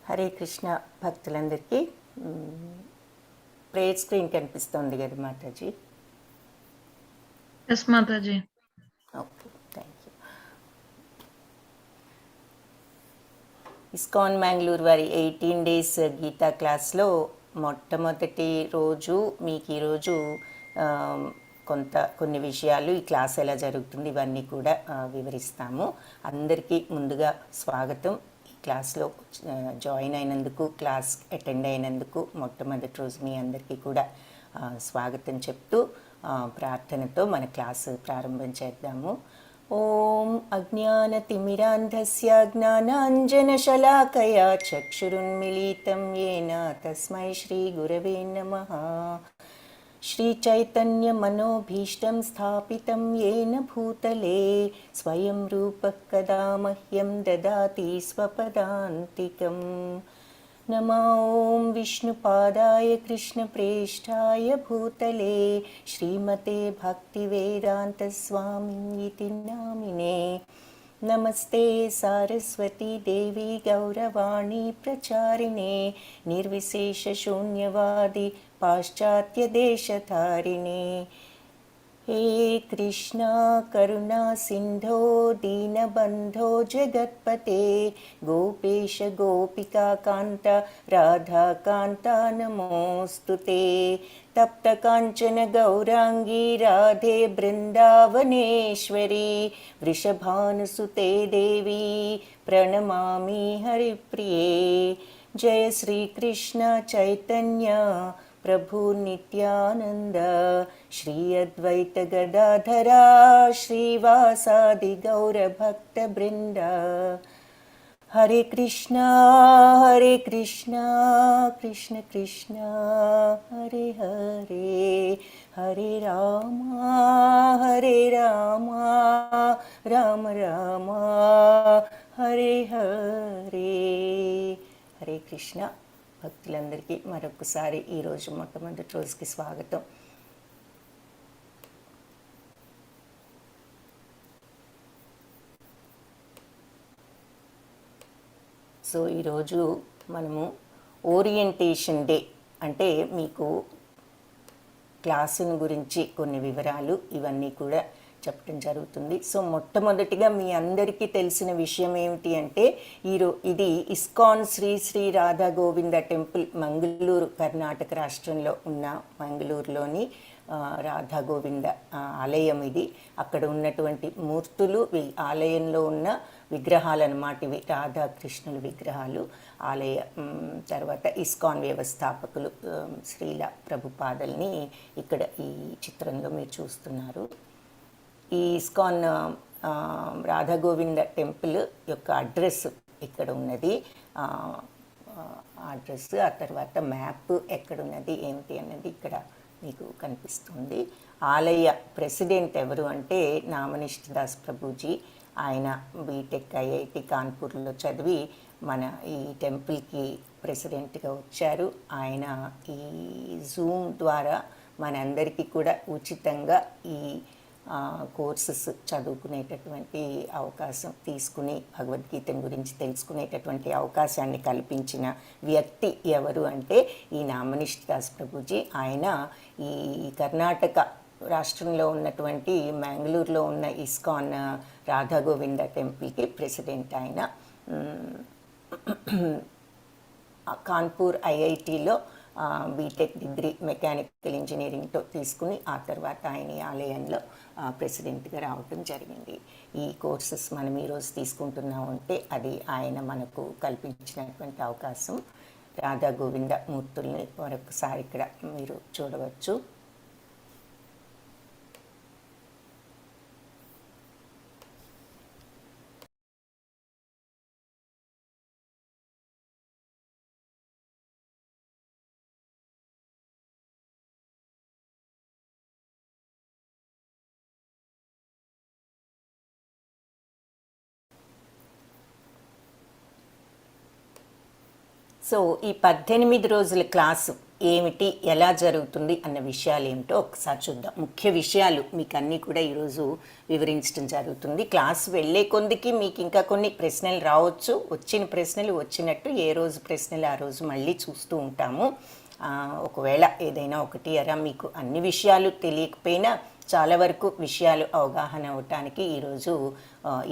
హరే కృష్ణ భక్తులందరికీ prayer screen కనిపిస్తోంది కదా మాతాజీ? ఎస్ మాతాజీ. Okay, thank you. ISKCON Mangalore వారి 18 డేస్ గీతా క్లాస్లో మొట్టమొదటి రోజు మీకు ఈరోజు కొన్ని విషయాలు, ఈ క్లాస్ ఎలా జరుగుతుంది ఇవన్నీ కూడా వివరిస్తాము. అందరికీ ముందుగా స్వాగతం. క్లాస్లో జాయిన్ అయినందుకు, క్లాస్ అటెండ్ అయినందుకు మొట్టమొదటి రోజు మీ అందరికీ కూడా స్వాగతం చెప్తూ ప్రార్థనతో మన క్లాసు ప్రారంభం చేద్దాము. ఓం అజ్ఞానతిమిరాంధస్య జ్ఞానాంజనశలాకయా చక్షురున్మిళితం యేన తస్మై శ్రీగురవే నమః. श्रीचैतन्यमनोभीष्टं स्थापितं येन भूतले स्वयं रूपः कदा मह्यं ददाति स्वपदान्तिकम्. नमो ॐ विष्णुपादाय कृष्णप्रेष्ठाय भूतले श्रीमते भक्तिवेदान्तस्वामिनिति नामिने. नमस्ते सारस्वती देवी गौरवाणी प्रचारिणे निर्विशेषशून्यवादी पाश्चात्यदेशधारिणे. हे कृष्णा करुणा सिन्धो दीनबन्धो जगत्पते गोपेश गोपिका कान्त राधाकान्ता नमोऽस्तुते. तप्तकाञ्चन गौराङ्गी राधे बृन्दावनेश्वरी वृषभानुसुते देवी प्रणमामि हरिप्रिये. जय श्रीकृष्ण चैतन्य प्रभु नित्यानंद श्री अद्वैत गदाधरा श्रीवासादि गौर भक्त वृंद. हरे कृष्णा कृष्ण कृष्ण हरे हरे, हरे राम राम राम हरे हरे. హరే కృష్ణ భక్తులందరికీ మరొకసారి ఈరోజు మొట్టమొదటి రోజుకి స్వాగతం. సో ఈరోజు మనము ఓరియంటేషన్ డే అంటే మీకు క్లాసుని గురించి కొన్ని వివరాలు ఇవన్నీ కూడా చెప్పడం జరుగుతుంది. సో మొట్టమొదటిగా మీ అందరికీ తెలిసిన విషయం ఏమిటి అంటే ఇది ఇస్కాన్ శ్రీ శ్రీ రాధా గోవింద టెంపుల్ మంగళూరు కర్ణాటక రాష్ట్రంలో ఉన్న మంగళూరులోని రాధా గోవింద ఆలయం ఇది. అక్కడ ఉన్నటువంటి మూర్తులు ఆలయంలో ఉన్న విగ్రహాలు అన్నమాట. ఇవి రాధాకృష్ణుల విగ్రహాలు. ఆలయ తర్వాత ఇస్కాన్ వ్యవస్థాపకులు శ్రీల ప్రభుపాదల్ని ఇక్కడ ఈ చిత్రంలో మీరు చూస్తున్నారు. ఈ ఇస్కాన్ రాధా గోవింద టెంపుల్ యొక్క అడ్రస్ ఇక్కడ ఉన్నది. అడ్రస్, ఆ తర్వాత మ్యాప్ ఎక్కడున్నది ఏమిటి అన్నది ఇక్కడ మీకు కనిపిస్తుంది. ఆలయ ప్రెసిడెంట్ ఎవరు అంటే నామనిష్ఠ దాస్ ప్రభుజీ. ఆయన బీటెక్ ఐఐటి కాన్పూర్లో చదివి మన ఈ టెంపుల్కి ప్రెసిడెంట్గా వచ్చారు. ఆయన ఈ జూమ్ ద్వారా మనందరికీ కూడా ఉచితంగా ఈ కోర్సెస్ చదువుకునేటటువంటి అవకాశం తీసుకుని భగవద్గీత గురించి తెలుసుకునేటటువంటి అవకాశాన్ని కల్పించిన వ్యక్తి ఎవరు అంటే ఈ నామనిష్ఠ దాస్ ప్రభుజీ. ఆయన ఈ కర్ణాటక రాష్ట్రంలో ఉన్నటువంటి మ్యాంగ్లూరులో ఉన్న ఇస్కాన్ రాధా గోవింద టెంపుల్కి ప్రెసిడెంట్. ఆయన కాన్పూర్ ఐఐటిలో బీటెక్ డిగ్రీ మెకానికల్ ఇంజనీరింగ్తో తీసుకుని ఆ తర్వాత ఆయన ఈ ఆలయంలో ప్రెసిడెంట్గా రావటం జరిగింది. ఈ కోర్సెస్ మనం ఈరోజు తీసుకుంటున్నామంటే అది ఆయన మనకు కల్పించినటువంటి అవకాశం. రాధా గోవింద మూర్తుల్ని మరొకసారి ఇక్కడ మీరు చూడవచ్చు. సో ఈ 18 రోజుల క్లాసు ఏమిటి, ఎలా జరుగుతుంది అన్న విషయాలు ఏమిటో ఒకసారి చూద్దాం. ముఖ్య విషయాలు మీకు అన్నీ కూడా ఈరోజు వివరించడం జరుగుతుంది. క్లాస్ వెళ్ళే కొద్దికి మీకు ఇంకా కొన్ని ప్రశ్నలు రావచ్చు. వచ్చిన ప్రశ్నలు వచ్చినట్టు ఏ రోజు ప్రశ్నలు ఆ రోజు మళ్ళీ చూస్తూ ఉంటాము. ఒకవేళ ఏదైనా ఒకటి అరా మీకు అన్ని విషయాలు తెలియకపోయినా చాలా వరకు విషయాలు అవగాహన అవ్వటానికి ఈరోజు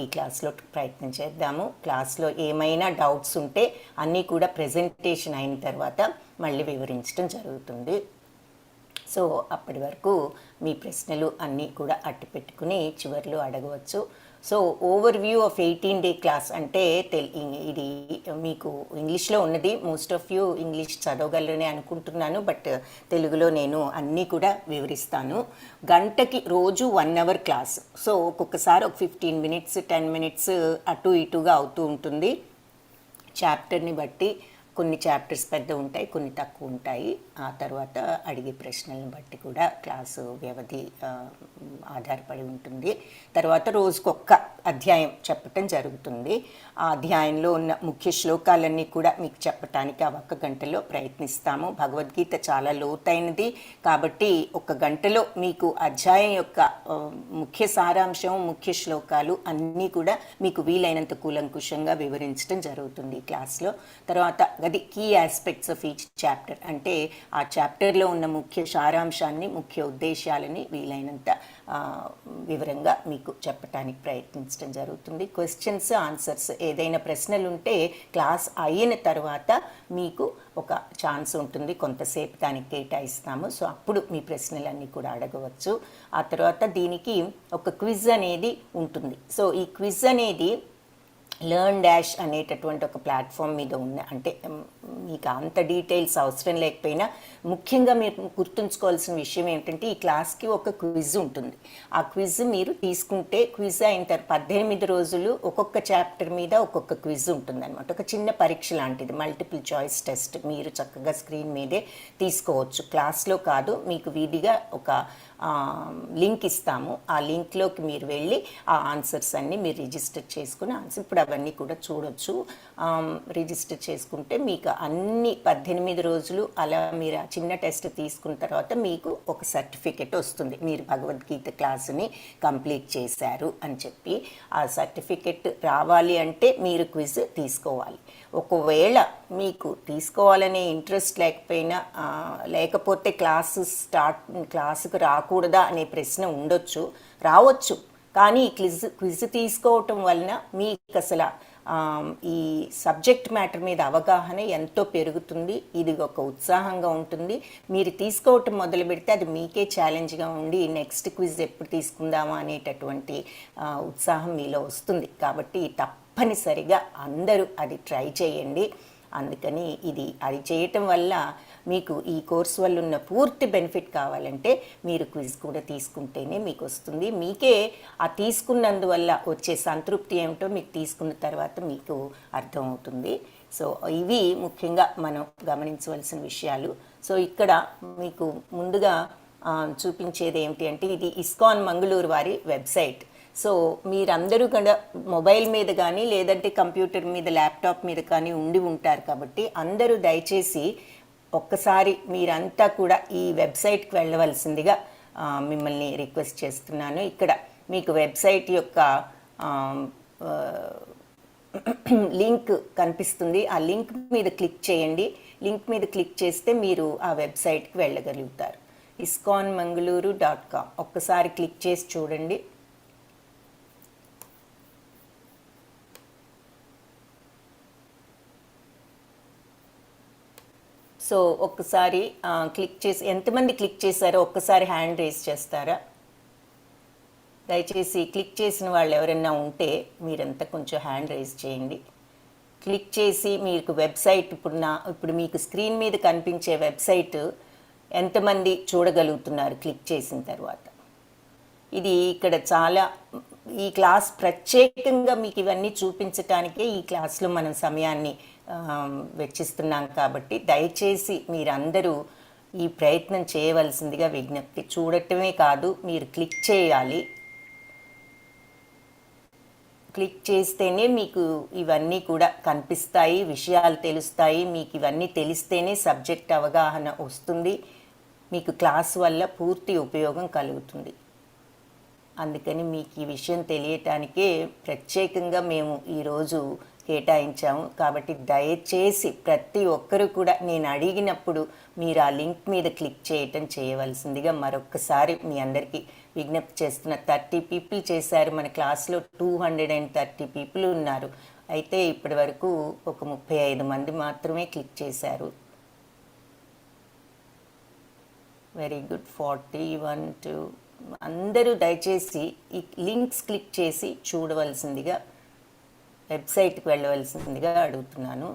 ఈ క్లాస్లో ప్రయత్నం చేద్దాము. క్లాస్లో ఏమైనా డౌట్స్ ఉంటే అన్నీ కూడా ప్రెజెంటేషన్ అయిన తర్వాత మళ్ళీ వివరించడం జరుగుతుంది. సో అప్పటి వరకు మీ ప్రశ్నలు అన్నీ కూడా అట్టు పెట్టుకుని చివర్లో అడగవచ్చు. So over view of 18-day class అంటే ఇది మీకు ఇంగ్లీష్లో ఉన్నది. మోస్ట్ ఆఫ్ యూ ఇంగ్లీష్ చదవగలరని అనుకుంటున్నాను, బట్ తెలుగులో నేను అన్నీ కూడా వివరిస్తాను. గంటకి రోజు 1 hour క్లాస్. సో ఒక్కొక్కసారి ఒక 15 minutes 10 minutes అటు ఇటుగా అవుతూ ఉంటుంది. చాప్టర్ని బట్టి కొన్ని చాప్టర్స్ పెద్ద ఉంటాయి, కొన్ని తక్కువ ఉంటాయి. ఆ తర్వాత అడిగే ప్రశ్నలను బట్టి కూడా క్లాసు వ్యవధి ఆధారపడి ఉంటుంది. తర్వాత రోజుకొక్క అధ్యాయం చెప్పటం జరుగుతుంది. ఆ అధ్యాయంలో ఉన్న ముఖ్య శ్లోకాలన్నీ కూడా మీకు చెప్పటానికి ఆ 1 గంటలో ప్రయత్నిస్తాము. భగవద్గీత చాలా లోతైనది కాబట్టి 1 గంటలో మీకు అధ్యాయం యొక్క ముఖ్య సారాంశం, ముఖ్య శ్లోకాలు అన్నీ కూడా మీకు వీలైనంత కూలంకుషంగా వివరించడం జరుగుతుంది ఈ క్లాస్లో. తర్వాత అది key aspects of each chapter అంటే ఆ చాప్టర్లో ఉన్న ముఖ్య సారాంశాన్ని, ముఖ్య ఉద్దేశాలని వీలైనంత వివరంగా మీకు చెప్పడానికి ప్రయత్నించడం జరుగుతుంది. క్వశ్చన్స్ ఆన్సర్స్ ఏదైనా ప్రశ్నలు ఉంటే క్లాస్ అయిన తర్వాత మీకు ఒక ఛాన్స్ ఉంటుంది, కొంతసేపు దానికి కేటాయిస్తాము. సో అప్పుడు మీ ప్రశ్నలన్నీ కూడా అడగవచ్చు. ఆ తర్వాత దీనికి ఒక క్విజ్ అనేది ఉంటుంది. సో ఈ క్విజ్ అనేది లెర్న్ డాష్ అనేటటువంటి ఒక ప్లాట్ఫామ్ మీద ఉన్న, అంటే మీకు అంత డీటెయిల్స్ అవసరం లేకపోయినా ముఖ్యంగా మీరు గుర్తుంచుకోవాల్సిన విషయం ఏంటంటే ఈ క్లాస్కి ఒక క్విజ్ ఉంటుంది. ఆ క్విజ్ మీరు తీసుకుంటే క్విజ్ అయిన తర్వాత 18 రోజులు ఒక్కొక్క చాప్టర్ మీద ఒక్కొక్క క్విజ్ ఉంటుందన్నమాట. ఒక చిన్న పరీక్ష లాంటిది, మల్టిపుల్ చాయిస్ టెస్ట్. మీరు చక్కగా స్క్రీన్ మీదే తీసుకోవచ్చు, క్లాస్లో కాదు. మీకు వీడిగా ఒక లింక్ ఇస్తాము. ఆ లింక్లోకి మీరు వెళ్ళి ఆ ఆన్సర్స్ అన్నీ మీరు రిజిస్టర్ చేసుకుని ఇప్పుడు అవన్నీ కూడా చూడొచ్చు. రిజిస్టర్ చేసుకుంటే మీకు అన్ని 18 రోజులు అలా మీరు ఆ చిన్న టెస్ట్ తీసుకున్న తర్వాత మీకు ఒక సర్టిఫికెట్ వస్తుంది, మీరు భగవద్గీత క్లాసుని కంప్లీట్ చేశారు అని చెప్పి. ఆ సర్టిఫికెట్ రావాలి అంటే మీరు క్విజ్ తీసుకోవాలి. ఒకవేళ మీకు తీసుకోవాలనే ఇంట్రెస్ట్ లేకపోయినా, లేకపోతే క్లాసుకు రాకూడదా అనే ప్రశ్న ఉండొచ్చు, రావచ్చు. కానీ ఈ క్విజ్ తీసుకోవటం వలన మీకు అసలు ఈ సబ్జెక్ట్ మ్యాటర్ మీద అవగాహన ఎంతో పెరుగుతుంది. ఇది ఒక ఉత్సాహంగా ఉంటుంది. మీరు తీసుకోవటం మొదలు పెడితే అది మీకే ఛాలెంజ్గా ఉండి నెక్స్ట్ క్విజ్ ఎప్పుడు తీసుకుందామా అనేటటువంటి ఉత్సాహం మీలో వస్తుంది. కాబట్టి తప్పనిసరిగా అందరూ అది ట్రై చేయండి. అందుకని అది చేయటం వల్ల మీకు ఈ కోర్సు వల్ల ఉన్న పూర్తి బెనిఫిట్ కావాలంటే మీరు క్విజ్ కూడా తీసుకుంటేనే మీకు వస్తుంది. మీకే ఆ తీసుకున్నందువల్ల వచ్చే సంతృప్తి ఏమిటో మీకు తీసుకున్న తర్వాత మీకు అర్థమవుతుంది. సో ఇవి ముఖ్యంగా మనం గమనించవలసిన విషయాలు. సో ఇక్కడ మీకు ముందుగా చూపించేది ఏమిటి అంటే ఇది ఇస్కాన్ మంగళూరు వారి వెబ్సైట్. సో మీరందరూ కూడా మొబైల్ మీద కానీ లేదంటే కంప్యూటర్ మీద, ల్యాప్టాప్ మీద కానీ ఉండి ఉంటారు. కాబట్టి అందరూ దయచేసి ఒక్కసారి మీరంతా కూడా ఈ వెబ్సైట్కి వెళ్ళవలసిందిగా మిమ్మల్ని రిక్వెస్ట్ చేస్తున్నాను. ఇక్కడ మీకు వెబ్సైట్ యొక్క లింక్ కనిపిస్తుంది. ఆ లింక్ మీద క్లిక్ చేయండి. లింక్ మీద క్లిక్ చేస్తే మీరు ఆ వెబ్సైట్కి వెళ్ళగలుగుతారు. iskonmangaluru.com ఒక్కసారి క్లిక్ చేసి చూడండి. సో ఒక్కసారి క్లిక్ చేసి, ఎంతమంది క్లిక్ చేశారో ఒక్కసారి హ్యాండ్ రేస్ చేస్తారా? దయచేసి క్లిక్ చేసిన వాళ్ళు ఎవరైనా ఉంటే మీరంతా కొంచెం హ్యాండ్ రేస్ చేయండి. క్లిక్ చేసి మీకు వెబ్సైట్ ఇప్పుడు మీకు స్క్రీన్ మీద కనిపించే వెబ్సైట్ ఎంతమంది చూడగలుగుతున్నారు క్లిక్ చేసిన తర్వాత? ఇది ఇక్కడ ఈ క్లాస్ ప్రత్యేకంగా మీకు ఇవన్నీ చూపించటానికే ఈ క్లాస్లో మనం సమయాన్ని వెచ్చిస్తున్నాం. కాబట్టి దయచేసి మీరందరూ ఈ ప్రయత్నం చేయవలసిందిగా విజ్ఞప్తి. చూడటమే కాదు, మీరు క్లిక్ చేయాలి. క్లిక్ చేస్తేనే మీకు ఇవన్నీ కూడా కనిపిస్తాయి, విషయాలు తెలుస్తాయి. మీకు ఇవన్నీ తెలిస్తేనే సబ్జెక్ట్ అవగాహన వస్తుంది, మీకు క్లాస్ వల్ల పూర్తి ఉపయోగం కలుగుతుంది. అందుకని మీకు ఈ విషయం తెలియటానికే ప్రత్యేకంగా మేము ఈరోజు కేటాయించాము. కాబట్టి దయచేసి ప్రతి ఒక్కరూ కూడా నేను అడిగినప్పుడు మీరు ఆ లింక్ మీద క్లిక్ చేయవలసిందిగా మరొక్కసారి మీ అందరికీ విజ్ఞప్తి చేస్తున్న. 30 పీపుల్ చేశారు. మన క్లాస్లో 230 పీపుల్ ఉన్నారు. అయితే ఇప్పటి వరకు ఒక 35 మంది మాత్రమే క్లిక్ చేశారు. Very good. 41 2 అందరూ దయచేసి ఈ లింక్స్ క్లిక్ చేసి చూడవలసిందిగా, వెబ్సైట్కి వెళ్ళవలసిందిగా అడుగుతున్నాను.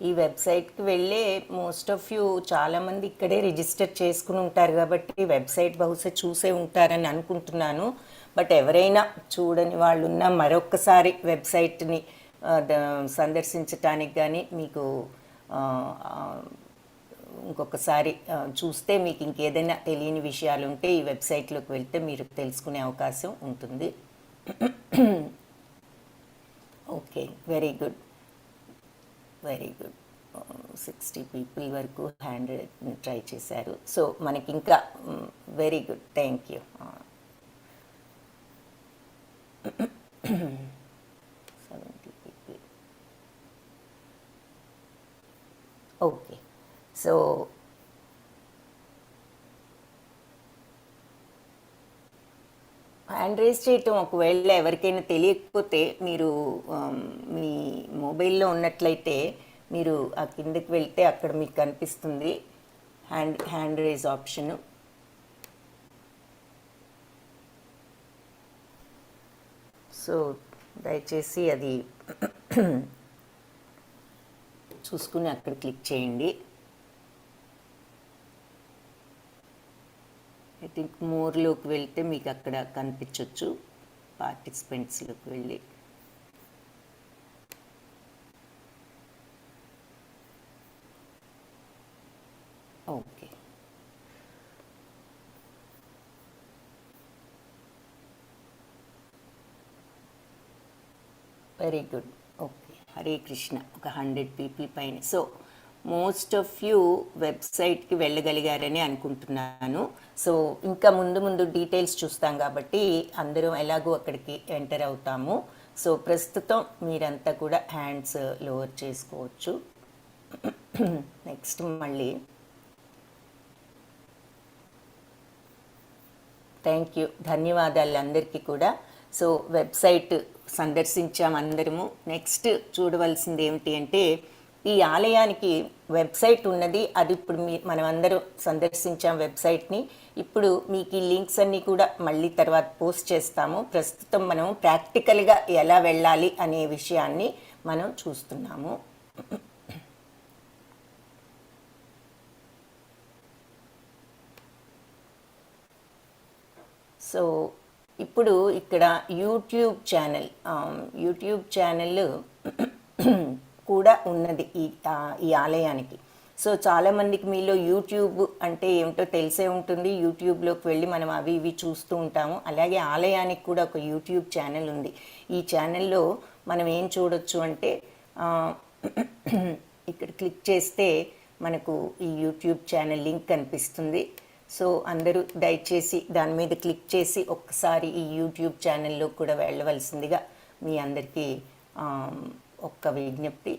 ఈ వెబ్సైట్కి వెళ్ళే మోస్ట్ ఆఫ్ యూ చాలామంది ఇక్కడే రిజిస్టర్ చేసుకుని ఉంటారు కాబట్టి వెబ్సైట్ బహుశా చూసే ఉంటారని అనుకుంటున్నాను. బట్ ఎవరైనా చూడని వాళ్ళు ఉన్నా మరొక్కసారి వెబ్సైట్ని సందర్శించటానికి కానీ మీకు ఇంకొకసారి చూస్తే మీకు ఇంకేదైనా తెలియని విషయాలు ఉంటే ఈ వెబ్సైట్లోకి వెళ్తే మీరు తెలుసుకునే అవకాశం ఉంటుంది. Okay, very good, very good. 60 people వరకు హ్యాండ్ ట్రై చేశారు. సో మనకి ఇంకా very good, thank you. 70 people. Okay, so hand race చేయటం ఒకవేళ ఎవరికైనా తెలియకపోతే మీరు మీ మొబైల్లో ఉన్నట్లయితే మీరు ఆ కిందకి వెళ్తే అక్కడ మీకు కనిపిస్తుంది హ్యాండ్ రేజ్ ఆప్షను. సో దయచేసి అది చూసుకుని అక్కడ క్లిక్ చేయండి. ఐ థింక్ మోర్లోకి వెళ్తే మీకు అక్కడ కనిపించవచ్చు, పార్టిసిపెంట్స్లోకి వెళ్ళి. Okay, very good. Okay, Hare Krishna. ఒక 100 పీపుల్ పైన. సో మోస్ట్ ఆఫ్ యూ వెబ్సైట్కి వెళ్ళగలిగారని అనుకుంటున్నాను. సో ఇంకా ముందు డీటెయిల్స్ చూస్తాం కాబట్టి అందరం ఎలాగో అక్కడికి ఎంటర్ అవుతాము. సో ప్రస్తుతం మీరంతా కూడా హ్యాండ్స్ లోవర్ చేసుకోవచ్చు. నెక్స్ట్ మళ్ళీ థ్యాంక్ యూ, ధన్యవాదాలు అందరికీ కూడా. సో వెబ్సైట్ సందర్శించాం అందరము. నెక్స్ట్ చూడవలసింది ఏమిటి అంటే ఈ ఆలయానికి వెబ్సైట్ ఉన్నది. అది ఇప్పుడు మనం అందరం సందర్శించాం వెబ్సైట్ని. ఇప్పుడు మీకు ఈ లింక్స్ అన్నీ కూడా మళ్ళీ తర్వాత పోస్ట్ చేస్తాము. ప్రస్తుతం మనం ప్రాక్టికల్గా ఎలా వెళ్ళాలి అనే విషయాన్ని మనం చూస్తున్నాము. సో ఇప్పుడు ఇక్కడ యూట్యూబ్ ఛానల్ కూడా ఉన్నది ఈ ఆలయానికి. సో చాలామందికి మీలో యూట్యూబ్ అంటే ఏమిటో తెలిసే ఉంటుంది. యూట్యూబ్లోకి వెళ్ళి మనం అవి ఇవి చూస్తూ ఉంటాము. అలాగే ఆలయానికి కూడా ఒక యూట్యూబ్ ఛానల్ ఉంది. ఈ ఛానల్లో మనం ఏం చూడొచ్చు అంటే ఇక్కడ క్లిక్ చేస్తే మనకు ఈ యూట్యూబ్ ఛానల్ లింక్ కనిపిస్తుంది. సో అందరూ దయచేసి దాని మీద క్లిక్ చేసి ఒక్కసారి ఈ యూట్యూబ్ ఛానల్లో కూడా వెళ్ళవలసిందిగా మీ అందరికీ ఒక్క విజ్ఞప్తి.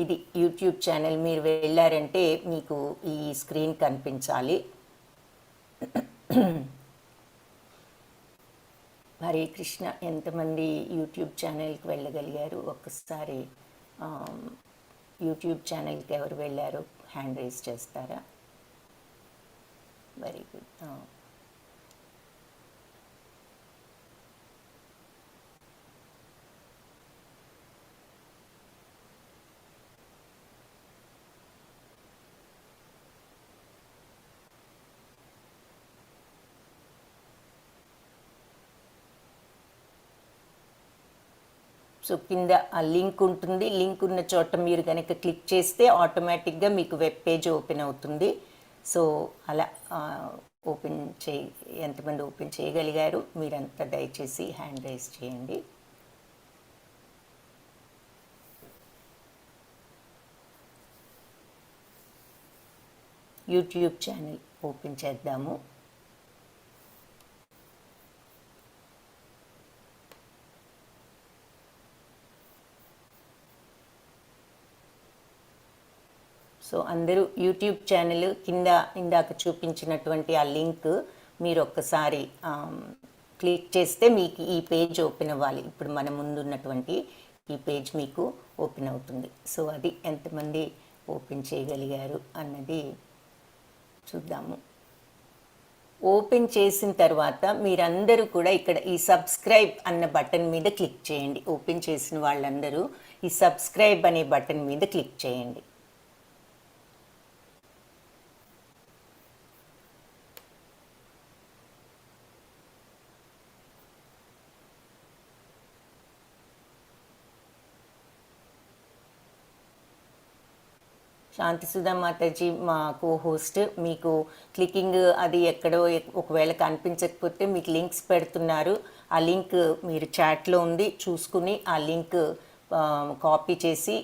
ఇది యూట్యూబ్ ఛానల్. మీరు వెళ్ళారంటే మీకు ఈ స్క్రీన్ కనిపించాలి. హరే కృష్ణ. ఎంతమంది యూట్యూబ్ ఛానల్కి వెళ్ళగలిగారు? ఒక్కసారి యూట్యూబ్ ఛానల్కి ఎవరు వెళ్ళారు హ్యాండ్ రైజ్ చేస్తారా? Very good. సో కింద ఆ లింక్ ఉంటుంది. లింక్ ఉన్న చోట మీరు కనుక క్లిక్ చేస్తే ఆటోమేటిక్గా మీకు వెబ్ పేజ్ ఓపెన్ అవుతుంది. సో అలా ఓపెన్ చేయి, ఎంతమంది ఓపెన్ చేయగలిగారు మీరంతా దయచేసి హ్యాండ్ రైజ్ చేయండి. యూట్యూబ్ ఛానల్ ఓపెన్ చేద్దాము. సో అందరూ యూట్యూబ్ ఛానల్ కింద ఇందాక చూపించినటువంటి ఆ లింక్ మీరు ఒక్కసారి క్లిక్ చేస్తే మీకు ఈ పేజ్ ఓపెన్ అవ్వాలి. ఇప్పుడు మన ముందున్నటువంటి ఈ పేజ్ మీకు ఓపెన్ అవుతుంది. సో అది ఎంతమంది ఓపెన్ చేయగలిగారు అన్నది చూద్దాము. ఓపెన్ చేసిన తర్వాత మీరందరూ కూడా ఇక్కడ ఈ సబ్స్క్రైబ్ అన్న బటన్ మీద క్లిక్ చేయండి. ఓపెన్ చేసిన వాళ్ళందరూ ఈ సబ్స్క్రైబ్ అనే బటన్ మీద క్లిక్ చేయండి. శాంతి సుధా మాతాజీ మా కో హోస్ట్, మీకు క్లికింగ్ అది ఎక్కడో ఒకవేళ కనిపించకపోతే మీకు లింక్స్ పెడుతున్నారు. ఆ లింక్ మీరు చాట్లో ఉంది, చూసుకుని ఆ లింక్ కాపీ చేసి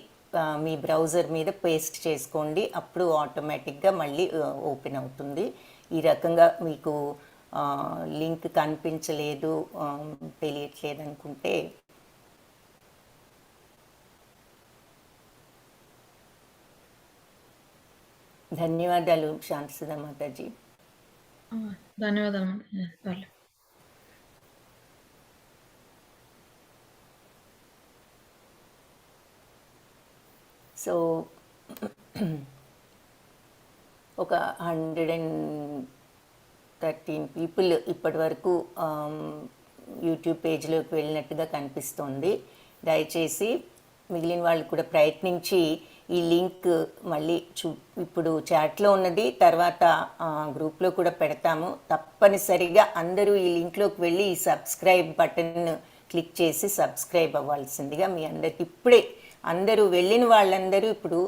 మీ బ్రౌజర్ మీద పేస్ట్ చేసుకోండి. అప్పుడు ఆటోమేటిక్గా మళ్ళీ ఓపెన్ అవుతుంది. ఈ రకంగా మీకు లింక్ కనిపించలేదు, తెలియట్లేదు అనుకుంటే ధన్యవాదాలు శాంతి సుధా మాతాజీ. ధన్యవాదాలు. సో ఒక 113 పీపుల్ ఇప్పటి వరకు యూట్యూబ్ పేజ్లోకి వెళ్ళినట్టుగా కనిపిస్తోంది. దయచేసి మిగిలిన వాళ్ళు కూడా ప్రయత్నించి ఈ లింక్ మళ్ళీ ఇప్పుడు చాట్లో ఉన్నది, తర్వాత గ్రూప్లో కూడా పెడతాము. తప్పనిసరిగా అందరూ ఈ లింక్లోకి వెళ్ళి ఈ సబ్స్క్రైబ్ బటన్ క్లిక్ చేసి సబ్స్క్రైబ్ అవ్వాల్సిందిగా మీ అందరికి ఇప్పుడే అందరూ వెళ్ళిన వాళ్ళందరూ ఇప్పుడు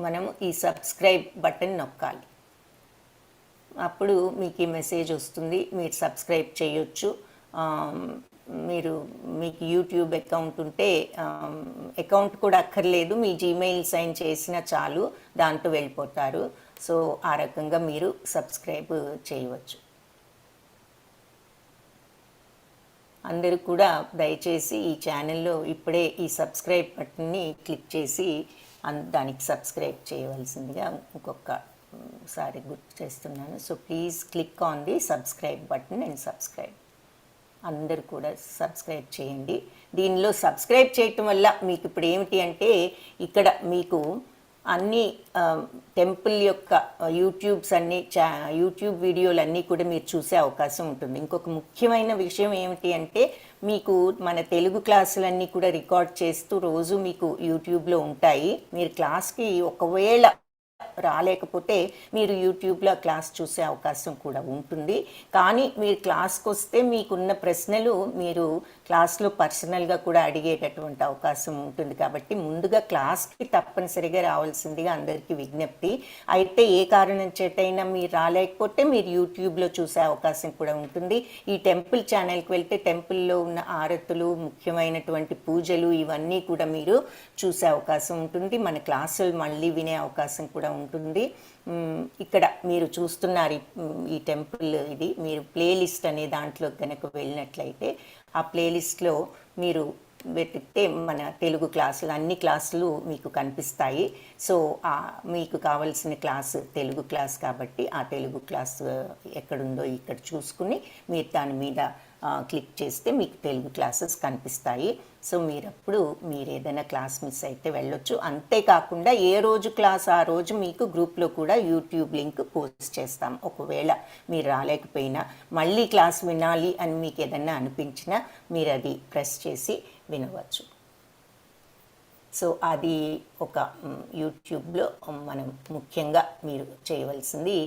మనము ఈ సబ్స్క్రైబ్ బటన్ నొక్కాలి. అప్పుడు మీకు ఈ మెసేజ్ వస్తుంది, మీరు సబ్స్క్రైబ్ చేయొచ్చు. మీకు యూట్యూబ్ అకౌంట్ ఉంటే అకౌంట్ కూడా అక్కర్లేదు, మీ జీమెయిల్ సైన్ చేసినా చాలు, దాంట్లో వెళ్ళిపోతారు. సో ఆ రకంగా మీరు సబ్స్క్రైబ్ చేయవచ్చు. అందరూ కూడా దయచేసి ఈ ఛానల్లో ఇప్పుడే ఈ సబ్స్క్రైబ్ బటన్ని క్లిక్ చేసి దానికి సబ్స్క్రైబ్ చేయవలసిందిగా ఇంకొకసారి గుర్తు చేస్తున్నాను. So please click on the subscribe button and subscribe. అందరూ కూడా సబ్స్క్రైబ్ చేయండి. దీనిలో సబ్స్క్రైబ్ చేయటం వల్ల మీకు ఇప్పుడు ఏమిటి అంటే ఇక్కడ మీకు అన్ని టెంపుల్ యొక్క యూట్యూబ్ వీడియోలు అన్నీ కూడా మీరు చూసే అవకాశం ఉంటుంది. ఇంకొక ముఖ్యమైన విషయం ఏమిటి అంటే మీకు మన తెలుగు క్లాసులన్నీ కూడా రికార్డ్ చేస్తూ రోజు మీకు యూట్యూబ్లో ఉంటాయి. మీరు క్లాస్కి ఒకవేళ రాలేకపోతే మీరు యూట్యూబ్లో క్లాస్ చూసే అవకాశం కూడా ఉంటుంది. కానీ మీరు క్లాస్కి వస్తే మీకున్న ప్రశ్నలు మీరు క్లాస్లో పర్సనల్గా కూడా అడిగేటటువంటి అవకాశం ఉంటుంది. కాబట్టి ముందుగా క్లాస్కి తప్పనిసరిగా రావాల్సిందిగా అందరికీ విజ్ఞప్తి. అయితే ఏ కారణం చేతైనా మీరు రాలేకపోతే మీరు యూట్యూబ్లో చూసే అవకాశం కూడా ఉంటుంది. ఈ టెంపుల్ ఛానల్కి వెళ్తే టెంపుల్లో ఉన్న ఆరతులు, ముఖ్యమైనటువంటి పూజలు ఇవన్నీ కూడా మీరు చూసే అవకాశం ఉంటుంది. మన క్లాసులు మళ్ళీ వినే అవకాశం కూడా ఉంటుంది. ఇక్కడ మీరు చూస్తున్నారు ఈ టెంపుల్, ఇది మీరు ప్లేలిస్ట్ అనే దాంట్లో కనుక వెళ్ళినట్లయితే ఆ ప్లేలిస్ట్లో మీరు వెతికితే మన తెలుగు క్లాసులు అన్ని క్లాసులు మీకు కనిపిస్తాయి. సో మీకు కావాల్సిన క్లాసు తెలుగు క్లాస్ కాబట్టి ఆ తెలుగు క్లాస్ ఎక్కడుందో ఇక్కడ చూసుకుని మీరు దాని మీద క్లిక్ చేస్తే మీకు తెలుగు క్లాసెస్ కనిపిస్తాయి. సో మీరు ఏదైనా క్లాస్ మిస్ అయితే వెళ్ళొచ్చు. అంతేకాకుండా ఏ రోజు క్లాస్ ఆ రోజు మీకు గ్రూప్లో కూడా యూట్యూబ్ లింక్ పోస్ట్ చేస్తాం. ఒకవేళ మీరు రాలేకపోయినా మళ్ళీ క్లాస్ వినాలి అని మీకు ఏదైనా అనిపించినా మీరు అది ప్రెస్ చేసి వినవచ్చు. సో అది ఒక యూట్యూబ్లో మనం ముఖ్యంగా మీరు చేయవలసింది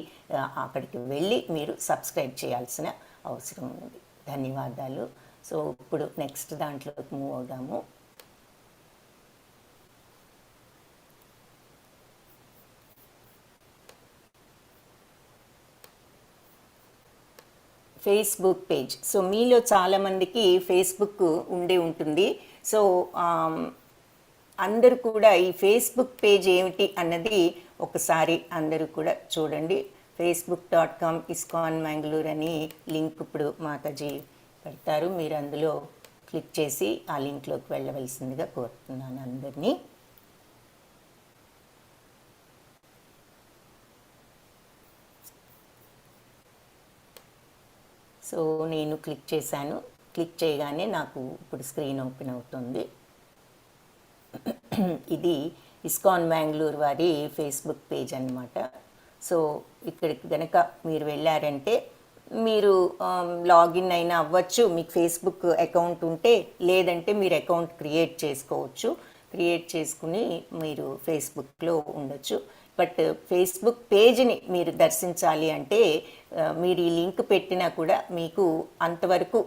అక్కడికి వెళ్ళి మీరు సబ్స్క్రైబ్ చేయాల్సిన అవసరం ఉంది. ధన్యవాదాలు. సో ఇప్పుడు నెక్స్ట్ దాంట్లోకి మూవ్ అవుదాము. Facebook page. సో మీలో చాలామందికి ఫేస్బుక్ ఉండే ఉంటుంది. సో అందరూ కూడా ఈ ఫేస్బుక్ పేజ్ ఏమిటి అన్నది ఒకసారి అందరూ కూడా చూడండి. facebook.com ఇస్కాన్ మ్యాంగ్లూర్ అని లింక్ ఇప్పుడు మాతాజీ పెడతారు. మీరు అందులో క్లిక్ చేసి ఆ లింక్లోకి వెళ్ళవలసిందిగా కోరుతున్నాను అందరినీ. సో నేను క్లిక్ చేశాను. క్లిక్ చేయగానే నాకు ఇప్పుడు స్క్రీన్ ఓపెన్ అవుతుంది. ఇది ఇస్కాన్ మ్యాంగ్లూర్ వారి ఫేస్బుక్ పేజ్ అన్నమాట. సో ఇక్కడికి కనుక మీరు వెళ్ళారంటే మీరు లాగిన్ అయినా అవ్వచ్చు, మీకు ఫేస్బుక్ అకౌంట్ ఉంటే. లేదంటే మీరు అకౌంట్ క్రియేట్ చేసుకోవచ్చు. క్రియేట్ చేసుకుని మీరు ఫేస్బుక్లో ఉండొచ్చు. బట్ ఫేస్బుక్ పేజ్ని మీరు దర్శించాలి అంటే మీరు ఈ లింక్ పెట్టినా కూడా మీకు అంతవరకు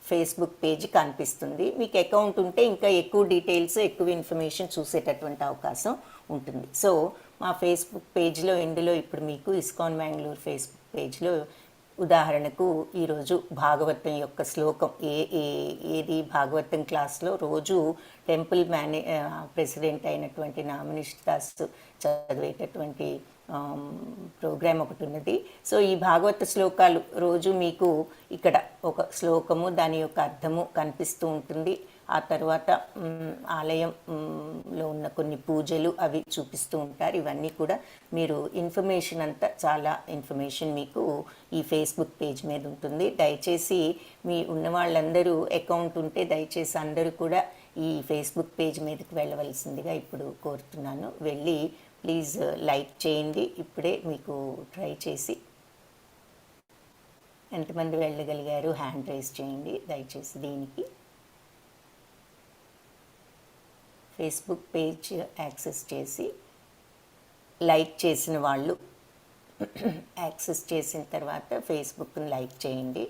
ఫేస్బుక్ పేజ్ కనిపిస్తుంది. మీకు అకౌంట్ ఉంటే ఇంకా ఎక్కువ డీటెయిల్స్, ఎక్కువ ఇన్ఫర్మేషన్ చూసేటటువంటి అవకాశం ఉంటుంది. సో మా ఫేస్బుక్ పేజ్లో ఇందులో ఇప్పుడు మీకు ఇస్కాన్ మ్యాంగ్లూర్ ఫేస్బుక్ పేజ్లో ఉదాహరణకు ఈరోజు భాగవతం యొక్క శ్లోకం ఏది భాగవతం క్లాస్లో రోజు టెంపుల్ ప్రెసిడెంట్ అయినటువంటి నామినిష్ దాస్ చదివేటటువంటి ప్రోగ్రామ్ ఒకటి ఉన్నది. సో ఈ భాగవత శ్లోకాలు రోజు మీకు ఇక్కడ ఒక శ్లోకము, దాని యొక్క అర్థము కనిపిస్తూ ఉంటుంది. ఆ తర్వాత ఆలయంలో ఉన్న కొన్ని పూజలు అవి చూపిస్తూ ఉంటారు. ఇవన్నీ కూడా మీరు ఇన్ఫర్మేషన్ అంతా, చాలా ఇన్ఫర్మేషన్ మీకు ఈ ఫేస్బుక్ పేజ్ మీద ఉంటుంది. దయచేసి మీ ఉన్న వాళ్ళందరూ అకౌంట్ ఉంటే దయచేసి అందరూ కూడా ఈ ఫేస్బుక్ పేజ్ మీదకి వెళ్ళవలసిందిగా ఇప్పుడు కోరుతున్నాను. వెళ్ళి ప్లీజ్ లైక్ చేయండి. ఇప్పుడే మీకు ట్రై చేసి ఎంతమంది వెళ్ళగలిగారు హ్యాండ్ రైజ్ చేయండి దయచేసి. దీనికి ఫేస్బుక్ పేజ్ యాక్సెస్ చేసి లైక్ చేసిన వాళ్ళు యాక్సెస్ చేసిన తర్వాత ఫేస్బుక్ని లైక్ చేయండి.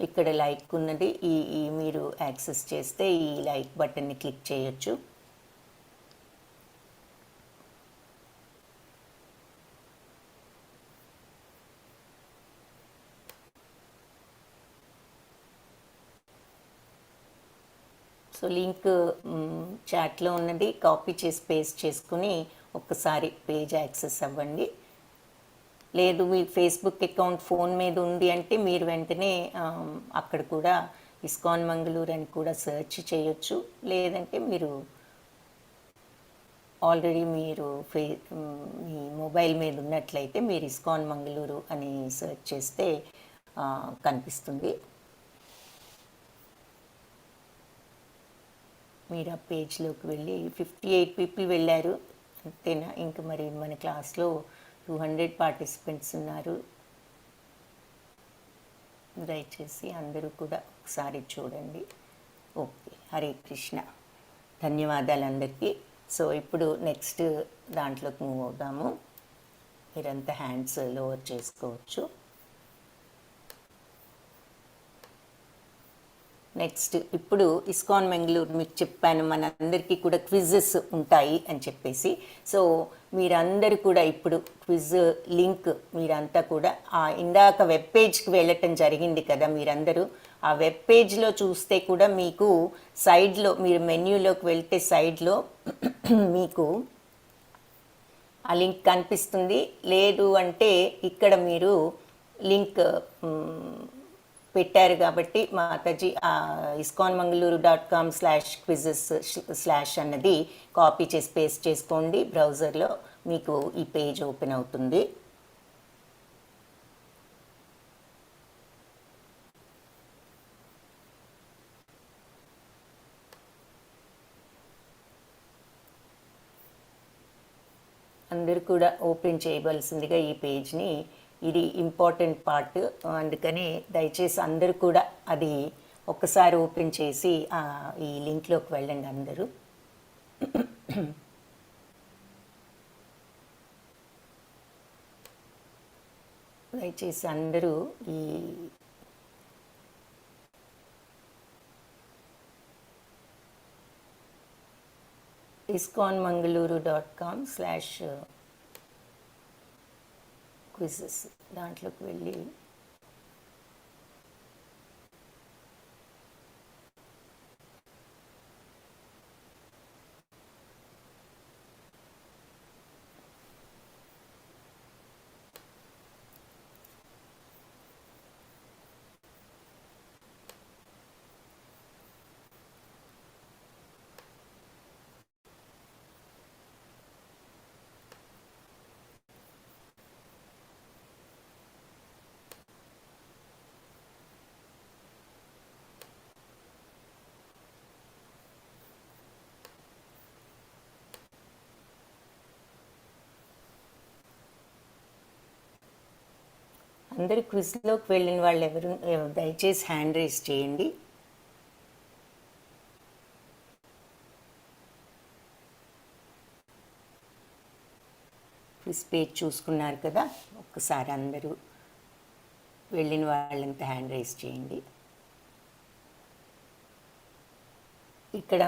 ఇక్కడ లైక్ ఉన్నది, ఈ మీరు యాక్సెస్ చేస్తే ఈ లైక్ బటన్ని క్లిక్ చేయొచ్చు. సో లింక్ చాట్లో ఉన్నది, కాపీ చేసి పేస్ట్ చేసుకుని ఒక్కసారి పేజ్ యాక్సెస్ అవ్వండి. లేదు మీ ఫేస్బుక్ అకౌంట్ ఫోన్ మీద ఉంది అంటే మీరు వెంటనే అక్కడ కూడా ఇస్కాన్ మంగళూరు అని కూడా సెర్చ్ చేయొచ్చు. లేదంటే మీరు ఆల్రెడీ మీరు మీ మొబైల్ మీద ఉన్నట్లయితే మీరు ఇస్కాన్ మంగళూరు అని సెర్చ్ చేస్తే కనిపిస్తుంది. మీరు ఆ పేజ్లోకి వెళ్ళి 58 పీపుల్ వెళ్ళారు అంతేనా? ఇంకా మరి మన క్లాస్లో 200 పార్టిసిపెంట్స్ ఉన్నారు. దయచేసి అందరూ కూడా ఒకసారి చూడండి. ఓకే, హరే కృష్ణ, ధన్యవాదాలు అందరికీ. సో ఇప్పుడు నెక్స్ట్ దాంట్లోకి మూవ్ అవుదాము. మీరంతా హ్యాండ్స్ లోవర్ చేసుకోవచ్చు. నెక్స్ట్ ఇప్పుడు ఇస్కాన్ మంగళూరు మీకు చెప్పాను మనందరికీ కూడా క్విజెస్ ఉంటాయి అని చెప్పేసి. సో మీరందరూ కూడా ఇప్పుడు క్విజ్ లింక్ మీరంతా కూడా ఇందాక వెబ్ పేజ్కి వెళ్ళటం జరిగింది కదా మీరందరూ. ఆ వెబ్ పేజ్లో చూస్తే కూడా మీకు సైడ్లో మీరు మెన్యూలోకి వెళ్తే సైడ్లో మీకు ఆ లింక్ కనిపిస్తుంది. లేదు అంటే ఇక్కడ మీరు లింక్ పెట్టారు కాబట్టి మాతాజీ iskonmangaluru.com/quizzes/ అన్నది కాపీ చేసి పేస్ట్ చేసుకోండి. బ్రౌజర్లో మీకు ఈ పేజ్ ఓపెన్ అవుతుంది. అందరూ కూడా ఓపెన్ చేయవలసిందిగా ఈ పేజ్ని. ఇది ఇంపార్టెంట్ పార్ట్, అందుకని దయచేసి అందరూ కూడా అది ఒక్కసారి ఓపెన్ చేసి ఈ లింక్లోకి వెళ్ళండి అందరూ. దయచేసి అందరూ ఈ iskonmangaluru.com/ క్విజెస్ దాంట్లోకి వెళ్ళి అందరు క్విజ్లోకి వెళ్ళిన వాళ్ళు ఎవరు దయచేసి హ్యాండ్ రైజ్ చేయండి. క్విజ్ పేజ్ చూసుకున్నారు కదా, ఒక్కసారి అందరూ వెళ్ళిన వాళ్ళంతా హ్యాండ్ రైజ్ చేయండి. ఇక్కడ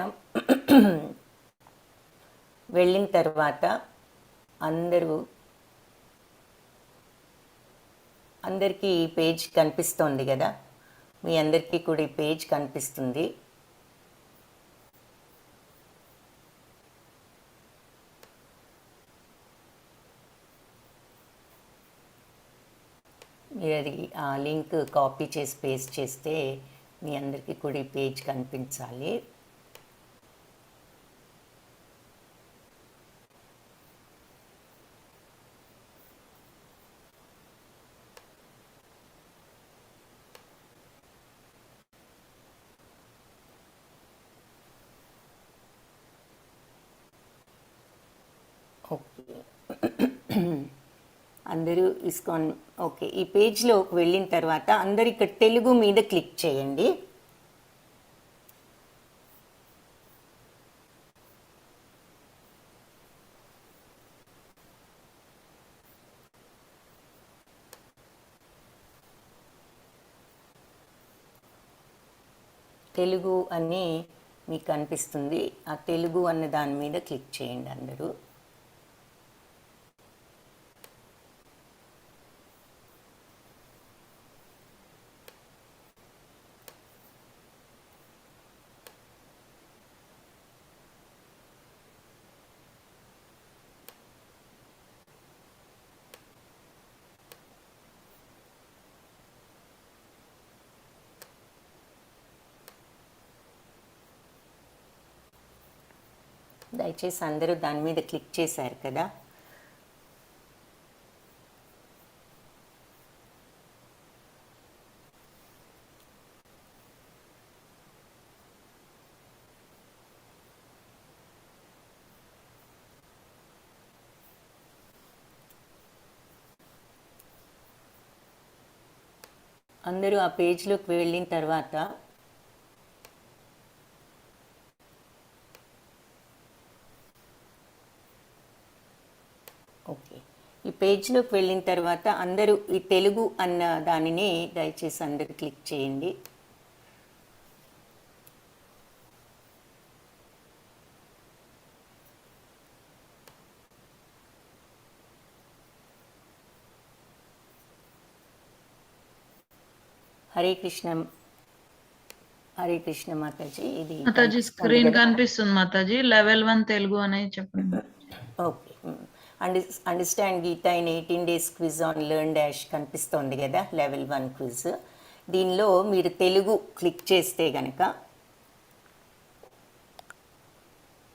వెళ్ళిన తర్వాత అందరికీ ఈ పేజ్ కనిపిస్తోంది కదా, మీ అందరికీ కూడా ఈ పేజ్ కనిపిస్తుంది. మీరు అది ఆ లింక్ కాపీ చేసి పేస్ట్ చేస్తే మీ అందరికీ కూడా ఈ పేజ్ కనిపించాలి. ఓకే, అందరూ ఇస్కాన్ ఓకే. ఈ పేజ్లో వెళ్ళిన తర్వాత అందరు ఇక్కడ తెలుగు మీద క్లిక్ చేయండి. తెలుగు అని మీకు కనిపిస్తుంది, ఆ తెలుగు అన్న దాని మీద క్లిక్ చేయండి అందరూ. దయచేసి అందరూ దాని మీద క్లిక్ చేశారు కదా. అందరూ ఆ పేజ్లోకి వెళ్ళిన తర్వాత ఓకే, ఈ పేజ్లోకి వెళ్ళిన తర్వాత అందరూ ఈ తెలుగు అన్న దానిని దయచేసి అందరూ క్లిక్ చేయండి. హరే కృష్ణ, హరే కృష్ణ మాతాజీ. ఇది మాతాజీ స్క్రీన్ కనిపిస్తుంది మాతాజీ, లెవెల్ 1 తెలుగు అనేది చెప్పండి. Okay, understand Gita in 18 days quiz on learn dash కనిపిస్తోంది కదా, లెవెల్ 1 క్విజ్. దీనిలో మీరు తెలుగు క్లిక్ చేస్తే గనక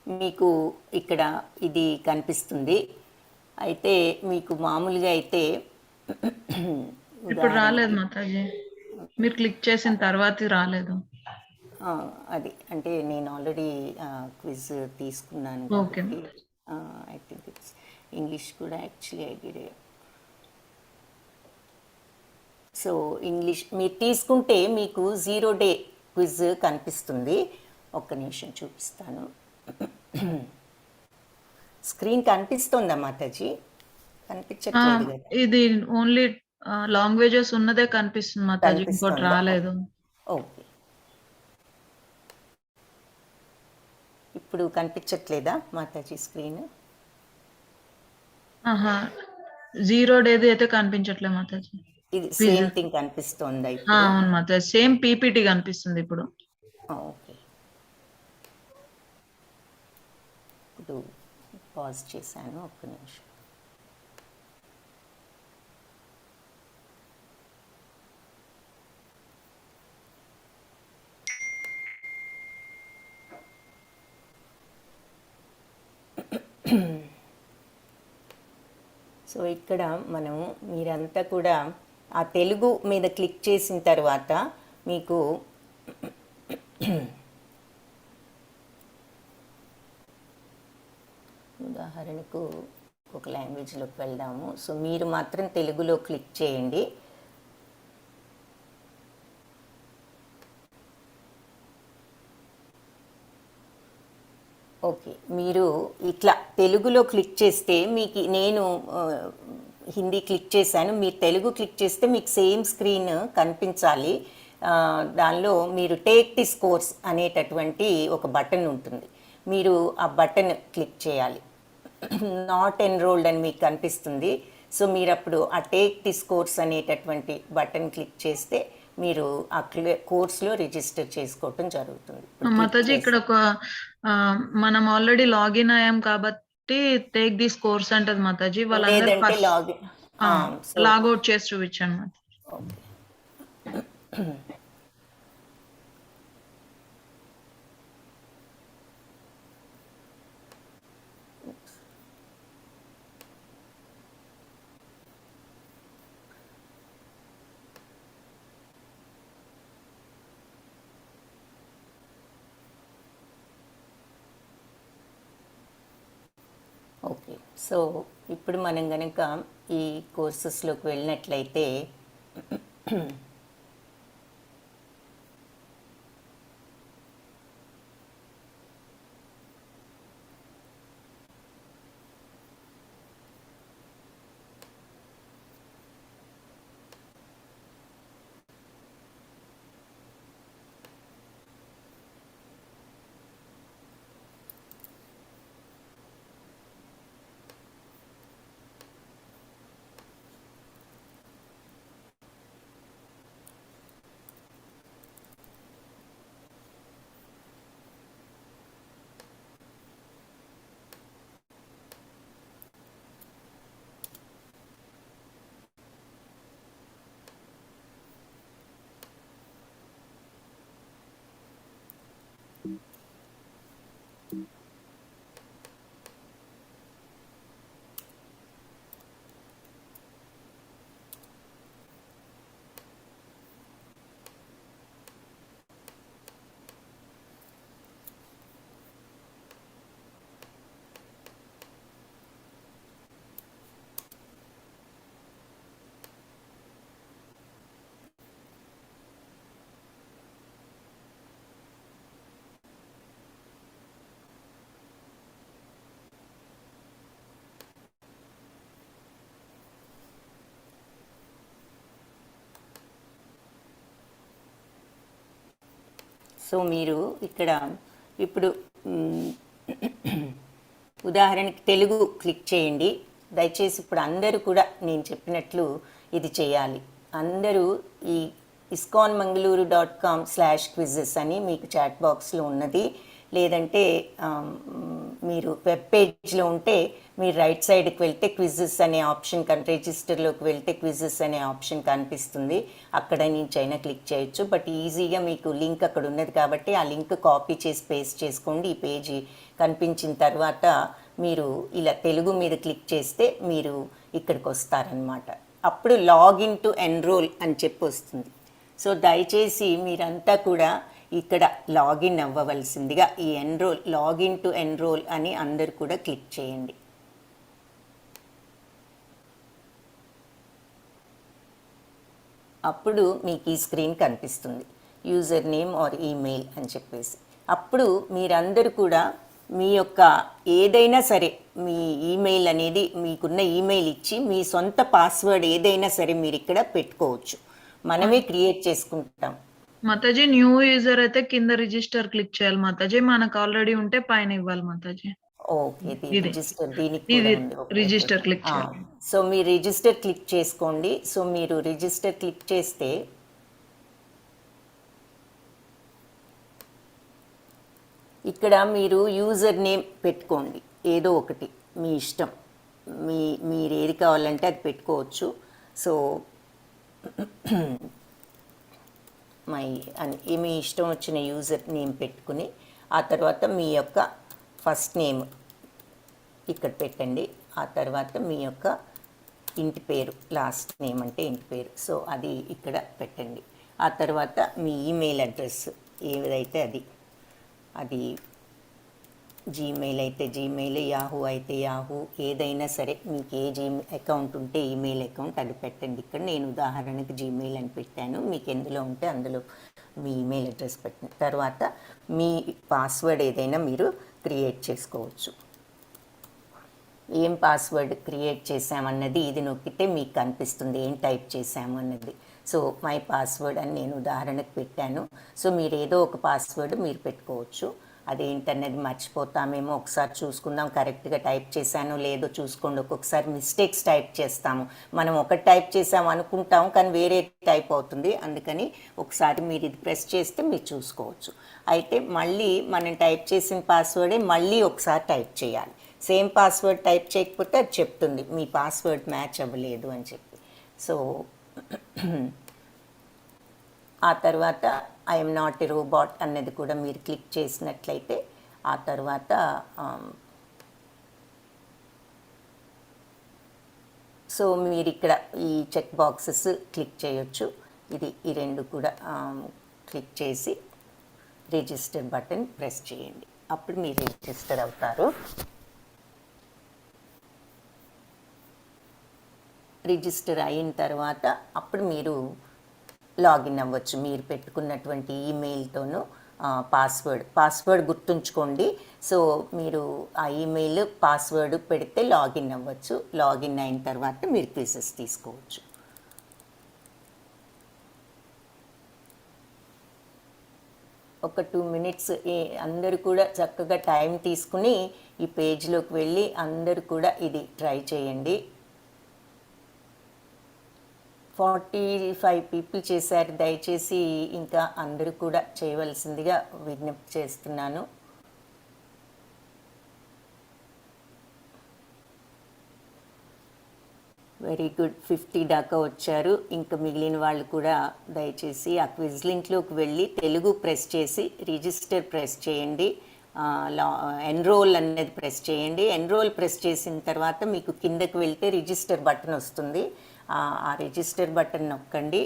మీకు ఇక్కడ ఇది కనిపిస్తుంది. అయితే మీకు మామూలుగా అయితే ఇప్పుడు రాలేదు మాతాజీ, మీరు క్లిక్ చేసిన తర్వాత రాలేదు. అది అంటే నేను ఆల్రెడీ క్విజ్ తీసుకున్నాను ఓకే. కాబట్టి ఐ థింక్ ఇట్స్ ఇంగ్లీష్ కూడా actually I did. So English మీరు తీసుకుంటే మీకు 0 day క్విజ్ కనిపిస్తుంది. ఒక్క నిమిషం చూపిస్తాను. స్క్రీన్ కనిపిస్తుందా మాతాజీ? కనిపించట్లేదు కదా. ఇది ఓన్లీ లాంగ్వేజెస్ ఉన్నదే కనిపిస్తుంది మాతాజీ, ఇంకోటి రాలేదు. ఓకే, ఇప్పుడు కనిపించట్లేదా మాతాజీ స్క్రీన్? జీరో డేది అయితే కనిపించట్లే మాతాజీ. ఇది క్విజ్. సేమ్ థింగ్ కనిపిస్తోందా ఇప్పుడు? అవును మాతాజీ. సేమ్ పీపీటీ కనిపిస్తుంది ఇప్పుడు. ఓకే, ఇప్పుడు పాజ్ చేశాను, ఒక్క నిమిషం. సో ఇక్కడ మనం మీరంతా కూడా ఆ తెలుగు మీద క్లిక్ చేసిన తర్వాత మీకు ఉదాహరణకు ఒక లాంగ్వేజ్లోకి వెళ్దాము. సో మీరు మాత్రం తెలుగులో క్లిక్ చేయండి. ఓకే, మీరు ఇట్లా తెలుగులో క్లిక్ చేస్తే మీకు నేను హిందీ క్లిక్ చేశాను, మీరు తెలుగు క్లిక్ చేస్తే మీకు సేమ్ స్క్రీన్ కనిపించాలి. దానిలో మీరు టేక్ దిస్ కోర్స్ అనేటటువంటి ఒక బటన్ ఉంటుంది, మీరు ఆ బటన్ క్లిక్ చేయాలి. నాట్ ఎన్రోల్డ్ అని మీకు కనిపిస్తుంది. సో మీరు అప్పుడు ఆ టేక్ దిస్ కోర్స్ అనేటటువంటి బటన్ క్లిక్ చేస్తే మీరు ఆ కోర్స్లో రిజిస్టర్ చేసుకోవటం జరుగుతుంది. మాతాజీ ఇక్కడ ఒక మనం ఆల్రెడీ లాగిన్ అయ్యాం కాబట్టి టేక్ దిస్ కోర్స్ అంటది మాతాజీ. వాళ్ళందరూ లేదంటే లాగిన్ లాగౌట్ చేసి చూపించాను మాతాజీ. Okay, okay. సో ఇప్పుడు మనం కనుక ఈ కోర్సెస్లోకి వెళ్ళినట్లయితే సో మీరు ఇక్కడ ఇప్పుడు ఉదాహరణకి తెలుగు క్లిక్ చేయండి. దయచేసి ఇప్పుడు అందరూ కూడా నేను చెప్పినట్లు ఇది చేయాలి. అందరూ ఈ iskonmangaluru.com/quizzes అని మీకు చాట్ బాక్స్లో ఉన్నది, లేదంటే మీరు వెబ్ పేజ్లో ఉంటే మీరు రైట్ సైడ్కి వెళ్తే క్విజెస్ అనే ఆప్షన్ రిజిస్టర్లోకి వెళ్తే క్విజెస్ అనే ఆప్షన్ కనిపిస్తుంది, అక్కడ నుంచి అయినా క్లిక్ చేయొచ్చు. బట్ ఈజీగా మీకు లింక్ అక్కడ ఉన్నది కాబట్టి ఆ లింక్ కాపీ చేసి పేస్ట్ చేసుకోండి. ఈ పేజీ కనిపించిన తర్వాత మీరు ఇలా తెలుగు మీద క్లిక్ చేస్తే మీరు ఇక్కడికి వస్తారనమాట. అప్పుడు లాగిన్ టు ఎన్రోల్ అని చెప్పి వస్తుంది. సో దయచేసి మీరంతా కూడా ఇక్కడ లాగిన్ అవ్వవలసిందిగా ఈ లాగిన్ టు ఎన్రోల్ అని అందరు కూడా క్లిక్ చేయండి. అప్పుడు మీకు ఈ స్క్రీన్ కనిపిస్తుంది, యూజర్ నేమ్ ఆర్ ఈమెయిల్ అని చెప్పేసి. అప్పుడు మీరందరూ కూడా మీ యొక్క ఏదైనా సరే మీ ఈమెయిల్ అనేది మీకున్న ఈమెయిల్ ఇచ్చి మీ సొంత పాస్వర్డ్ ఏదైనా సరే మీరు ఇక్కడ పెట్టుకోవచ్చు, మనమే క్రియేట్ చేసుకుంటాం. మాతాజీ న్యూ యూజర్ అయితే కింద రిజిస్టర్ క్లిక్ చేయాలి మాతాజీ, మనకు ఆల్రెడీ ఉంటే పైన ఇవ్వాలి మాతాజీ. ఓకే. ఇది ఇది. రిజిస్టర్ దీనికి ఇది కూడా ఉంది. ఓకే. ఓకే. రిజిస్టర్ క్లిక్ ఆ! చేయాలి. సో, మీరు రిజిస్టర్ క్లిక్ చేసుకోండి. సో, మీరు రిజిస్టర్ క్లిక్ చేస్తే ఇక్కడ మీరు యూజర్ నేమ్ పెట్టుకోండి. ఏదో ఒకటి మీ ఇష్టం. మీరు ఏది కావాలంటే అది పెట్టుకోవచ్చు. సో, మీ ఇష్టం వచ్చిన యూజర్ నేమ్ పెట్టుకుని ఆ తర్వాత మీ యొక్క ఫస్ట్ నేమ్ ఇక్కడ పెట్టండి. ఆ తర్వాత మీ యొక్క ఇంటి పేరు, లాస్ట్ నేమ్ అంటే ఇంటి పేరు. సో అది ఇక్కడ పెట్టండి. ఆ తర్వాత మీ ఈమెయిల్ అడ్రస్ ఏదైతే అది జీమెయిల్ అయితే జీమెయిల్, యాహూ అయితే యాహూ, ఏదైనా సరే మీకు ఏ అకౌంట్ ఉంటే ఈమెయిల్ అకౌంట్ అది పెట్టండి. ఇక్కడ నేను ఉదాహరణకి జీమెయిల్ అని పెట్టాను. మీకు ఎందులో ఉంటే అందులో మీ ఈమెయిల్ అడ్రస్ పెట్టిన తర్వాత మీ పాస్వర్డ్ ఏదైనా మీరు క్రియేట్ చేసుకోవచ్చు. ఏం పాస్వర్డ్ క్రియేట్ చేసామన్నది ఇది నొక్కితే మీకు కనిపిస్తుంది ఏం టైప్ చేసాము అన్నది. సో మై పాస్వర్డ్ అని నేను ఉదాహరణకు పెట్టాను. సో మీరు ఏదో ఒక పాస్వర్డ్ మీరు పెట్టుకోవచ్చు. అదేంటన్నది మర్చిపోతామేమో, ఒకసారి చూసుకుందాం కరెక్ట్గా టైప్ చేశానో లేదో చూసుకోండి. ఒక్కొక్కసారి మిస్టేక్స్ టైప్ చేస్తాము. మనం ఒకటి టైప్ చేసాము అనుకుంటాము కానీ వేరే టైప్ అవుతుంది. అందుకని ఒకసారి మీరు ఇది ప్రెస్ చేస్తే మీరు చూసుకోవచ్చు. అయితే మళ్ళీ మనం టైప్ చేసిన పాస్వర్డే మళ్ళీ ఒకసారి టైప్ చేయాలి. సేమ్ పాస్వర్డ్ టైప్ చేయకపోతే అది చెప్తుంది మీ పాస్వర్డ్ మ్యాచ్ అవ్వలేదు అని చెప్పి. సో ఆ తర్వాత ఐఎమ్ నాట్ ఎ రోబోట్ అన్నది కూడా మీరు క్లిక్ చేసినట్లయితే ఆ తర్వాత సో మీరు ఇక్కడ ఈ చెక్ బాక్సెస్ క్లిక్ చేయొచ్చు. ఈ రెండు కూడా క్లిక్ చేసి రిజిస్టర్ బటన్ ప్రెస్ చేయండి. అప్పుడు మీరు రిజిస్టర్ అవుతారు. రిజిస్టర్ అయిన తర్వాత అప్పుడు లాగిన్ అవ్వచ్చు. మీరు పెట్టుకున్నటువంటి ఈమెయిల్తోనూ పాస్వర్డ్ గుర్తుంచుకోండి. సో మీరు ఆ ఈమెయిల్ పాస్వర్డ్ పెడితే లాగిన్ అవ్వచ్చు. లాగిన్ అయిన తర్వాత మీరు క్విజెస్ తీసుకోవచ్చు. ఒక 2 మినిట్స్ అందరూ కూడా చక్కగా టైం తీసుకుని ఈ పేజ్లోకి వెళ్ళి అందరూ కూడా ఇది ట్రై చేయండి. 45 పీపుల్ చేశారు. దయచేసి ఇంకా అందరూ కూడా చేయవలసిందిగా విజ్ఞప్తి చేస్తున్నాను. Very good. 50 దాకా వచ్చారు. ఇంకా మిగిలిన వాళ్ళు కూడా దయచేసి ఆ క్విజ్ లింక్లోకి వెళ్ళి తెలుగు ప్రెస్ చేసి రిజిస్టర్ ప్రెస్ చేయండి. ఎన్రోల్ అనేది ప్రెస్ చేయండి. ఎన్రోల్ ప్రెస్ చేసిన తర్వాత మీకు కిందకి వెళ్తే రిజిస్టర్ బటన్ వస్తుంది. ఆ రిజిస్టర్ బటన్ నొక్కండి.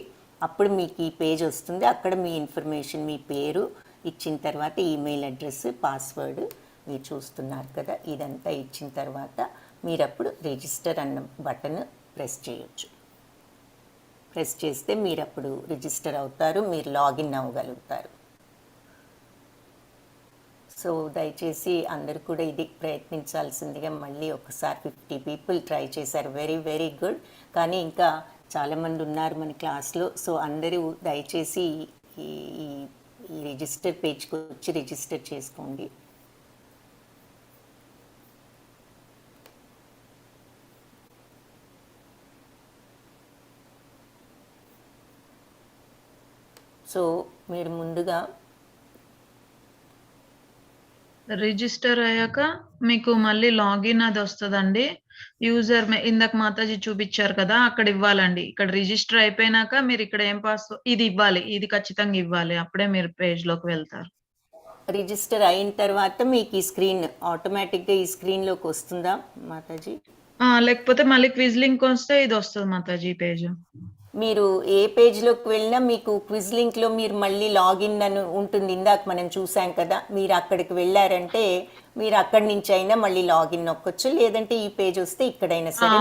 అప్పుడు మీకు ఈ పేజ్ వస్తుంది. అక్కడ మీ ఇన్ఫర్మేషన్, మీ పేరు ఇచ్చిన తర్వాత ఈమెయిల్ అడ్రస్, పాస్వర్డ్ మీరు చూస్తున్నారు కదా, ఇదంతా ఇచ్చిన తర్వాత మీరు అప్పుడు రిజిస్టర్ అన్న బటన్ ప్రెస్ చేయొచ్చు. ప్రెస్ చేస్తే మీరు అప్పుడు రిజిస్టర్ అవుతారు. మీరు లాగిన్ అవ్వగలుగుతారు. సో దయచేసి అందరూ కూడా ఇది ప్రయత్నించాల్సిందిగా మళ్ళీ ఒకసారి 50 పీపుల్ ట్రై చేశారు. Very very good. కానీ ఇంకా చాలామంది ఉన్నారు మన క్లాస్లో. సో అందరూ దయచేసి ఈ రిజిస్టర్ పేజ్కి వచ్చి రిజిస్టర్ చేసుకోండి. సో మీరు ముందుగా రిజిస్టర్ అయ్యాక మీకు మళ్ళీ లాగిన్ అది వస్తదండి. యూజర్ ఇందాక మాతాజీ చూపించారు కదా, అక్కడ ఇవ్వాలండి. ఇక్కడ రిజిస్టర్ అయిపోయినాక మీరు ఇక్కడ ఏం ఇది ఇవ్వాలి. ఇది ఖచ్చితంగా ఇవ్వాలి. అప్పుడే మీరు పేజ్ లోకి వెళ్తారు. రిజిస్టర్ అయిన తర్వాత మీకు ఈ స్క్రీన్ ఆటోమేటిక్గా ఈ స్క్రీన్లోకి వస్తుందా మాతాజీ? లేకపోతే మళ్ళీ క్విజ్ లింక్ వస్తే ఇది వస్తుంది మాతాజీ పేజ్. మీరు ఏ పేజ్లోకి వెళ్ళినా మీకు క్విజ్ లింక్లో మీరు మళ్ళీ లాగిన్ అని ఉంటుంది. ఇందాక మనం చూసాం కదా, మీరు అక్కడికి వెళ్ళారంటే మీరు అక్కడి నుంచి అయినా మళ్ళీ లాగిన్ నొక్కొచ్చు. లేదంటే ఈ పేజ్ వస్తే ఇక్కడైనా సరే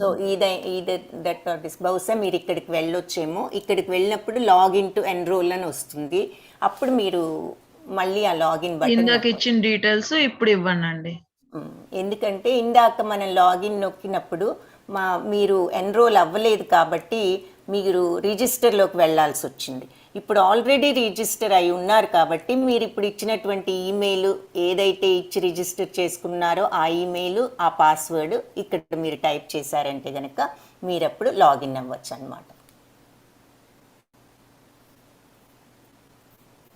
సో బహుశా మీరు ఇక్కడికి వెళ్ళొచ్చేమో. ఇక్కడికి వెళ్ళినప్పుడు లాగిన్ టు ఎన్రోల్ అని వస్తుంది. అప్పుడు మీరు మళ్ళీ ఆ లాగిన్ బటన్ ఇందాక ఇచ్చిన డీటెయిల్స్ ఇప్పుడు ఇవ్వండి. ఎందుకంటే ఇందాక మనం లాగిన్ నొక్కినప్పుడు మీరు ఎన్రోల్ అవ్వలేదు కాబట్టి మీరు రిజిస్టర్లోకి వెళ్ళాల్సి వచ్చింది. ఇప్పుడు ఆల్రెడీ రిజిస్టర్ అయి ఉన్నారు కాబట్టి మీరు ఇప్పుడు ఇచ్చినటువంటి ఈమెయిల్ ఏదైతే ఇచ్చి రిజిస్టర్ చేసుకున్నారో ఆ ఈమెయిల్, ఆ పాస్వర్డ్ ఇక్కడ మీరు టైప్ చేశారంటే కనుక మీరు అప్పుడు లాగిన్ అవ్వచ్చు అన్నమాట.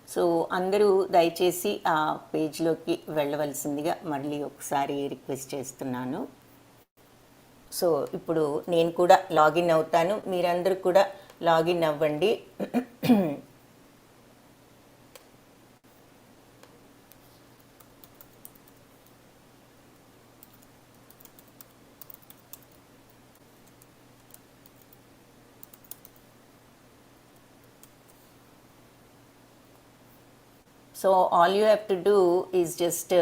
సో అందరూ దయచేసి ఆ పేజ్లోకి వెళ్ళవలసిందిగా మళ్ళీ ఒకసారి రిక్వెస్ట్ చేస్తున్నాను. సో ఇప్పుడు నేను కూడా లాగిన్ అవుతాను, మీరందరూ కూడా లాగిన్ అవ్వండి. So all you have to do is just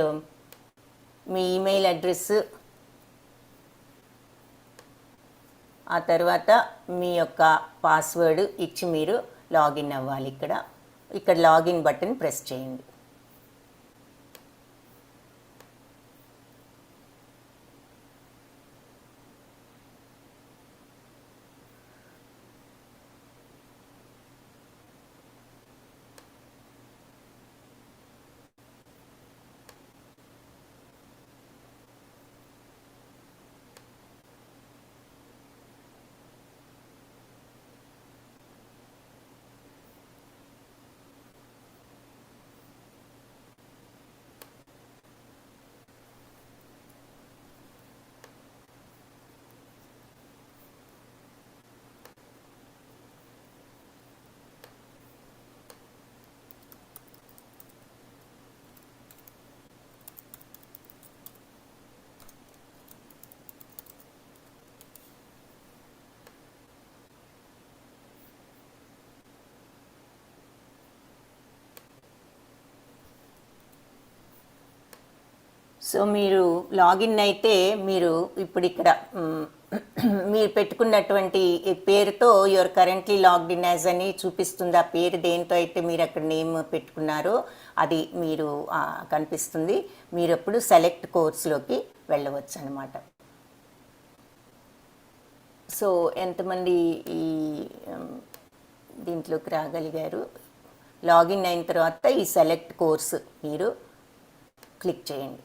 me email address, ఆ తర్వాత మీ యొక్క పాస్వర్డ్ ఇచ్చి మీరు లాగిన్ అవ్వాలి. ఇక్కడ లాగిన్ బటన్ ప్రెస్ చేయండి. సో మీరు లాగిన్ అయితే మీరు ఇప్పుడు ఇక్కడ మీరు పెట్టుకున్నటువంటి పేరుతో your currently logged in as అని చూపిస్తుంది. ఆ పేరు దేంతో అయితే మీరు అక్కడ నేమ్ పెట్టుకున్నారో అది మీరు కనిపిస్తుంది. మీరు అప్పుడు సెలెక్ట్ కోర్స్లోకి వెళ్ళవచ్చు అన్నమాట. సో ఎంతమంది ఈ దీంట్లోకి రాగలిగారు? లాగిన్ అయిన తర్వాత ఈ సెలెక్ట్ కోర్స్ మీరు క్లిక్ చేయండి.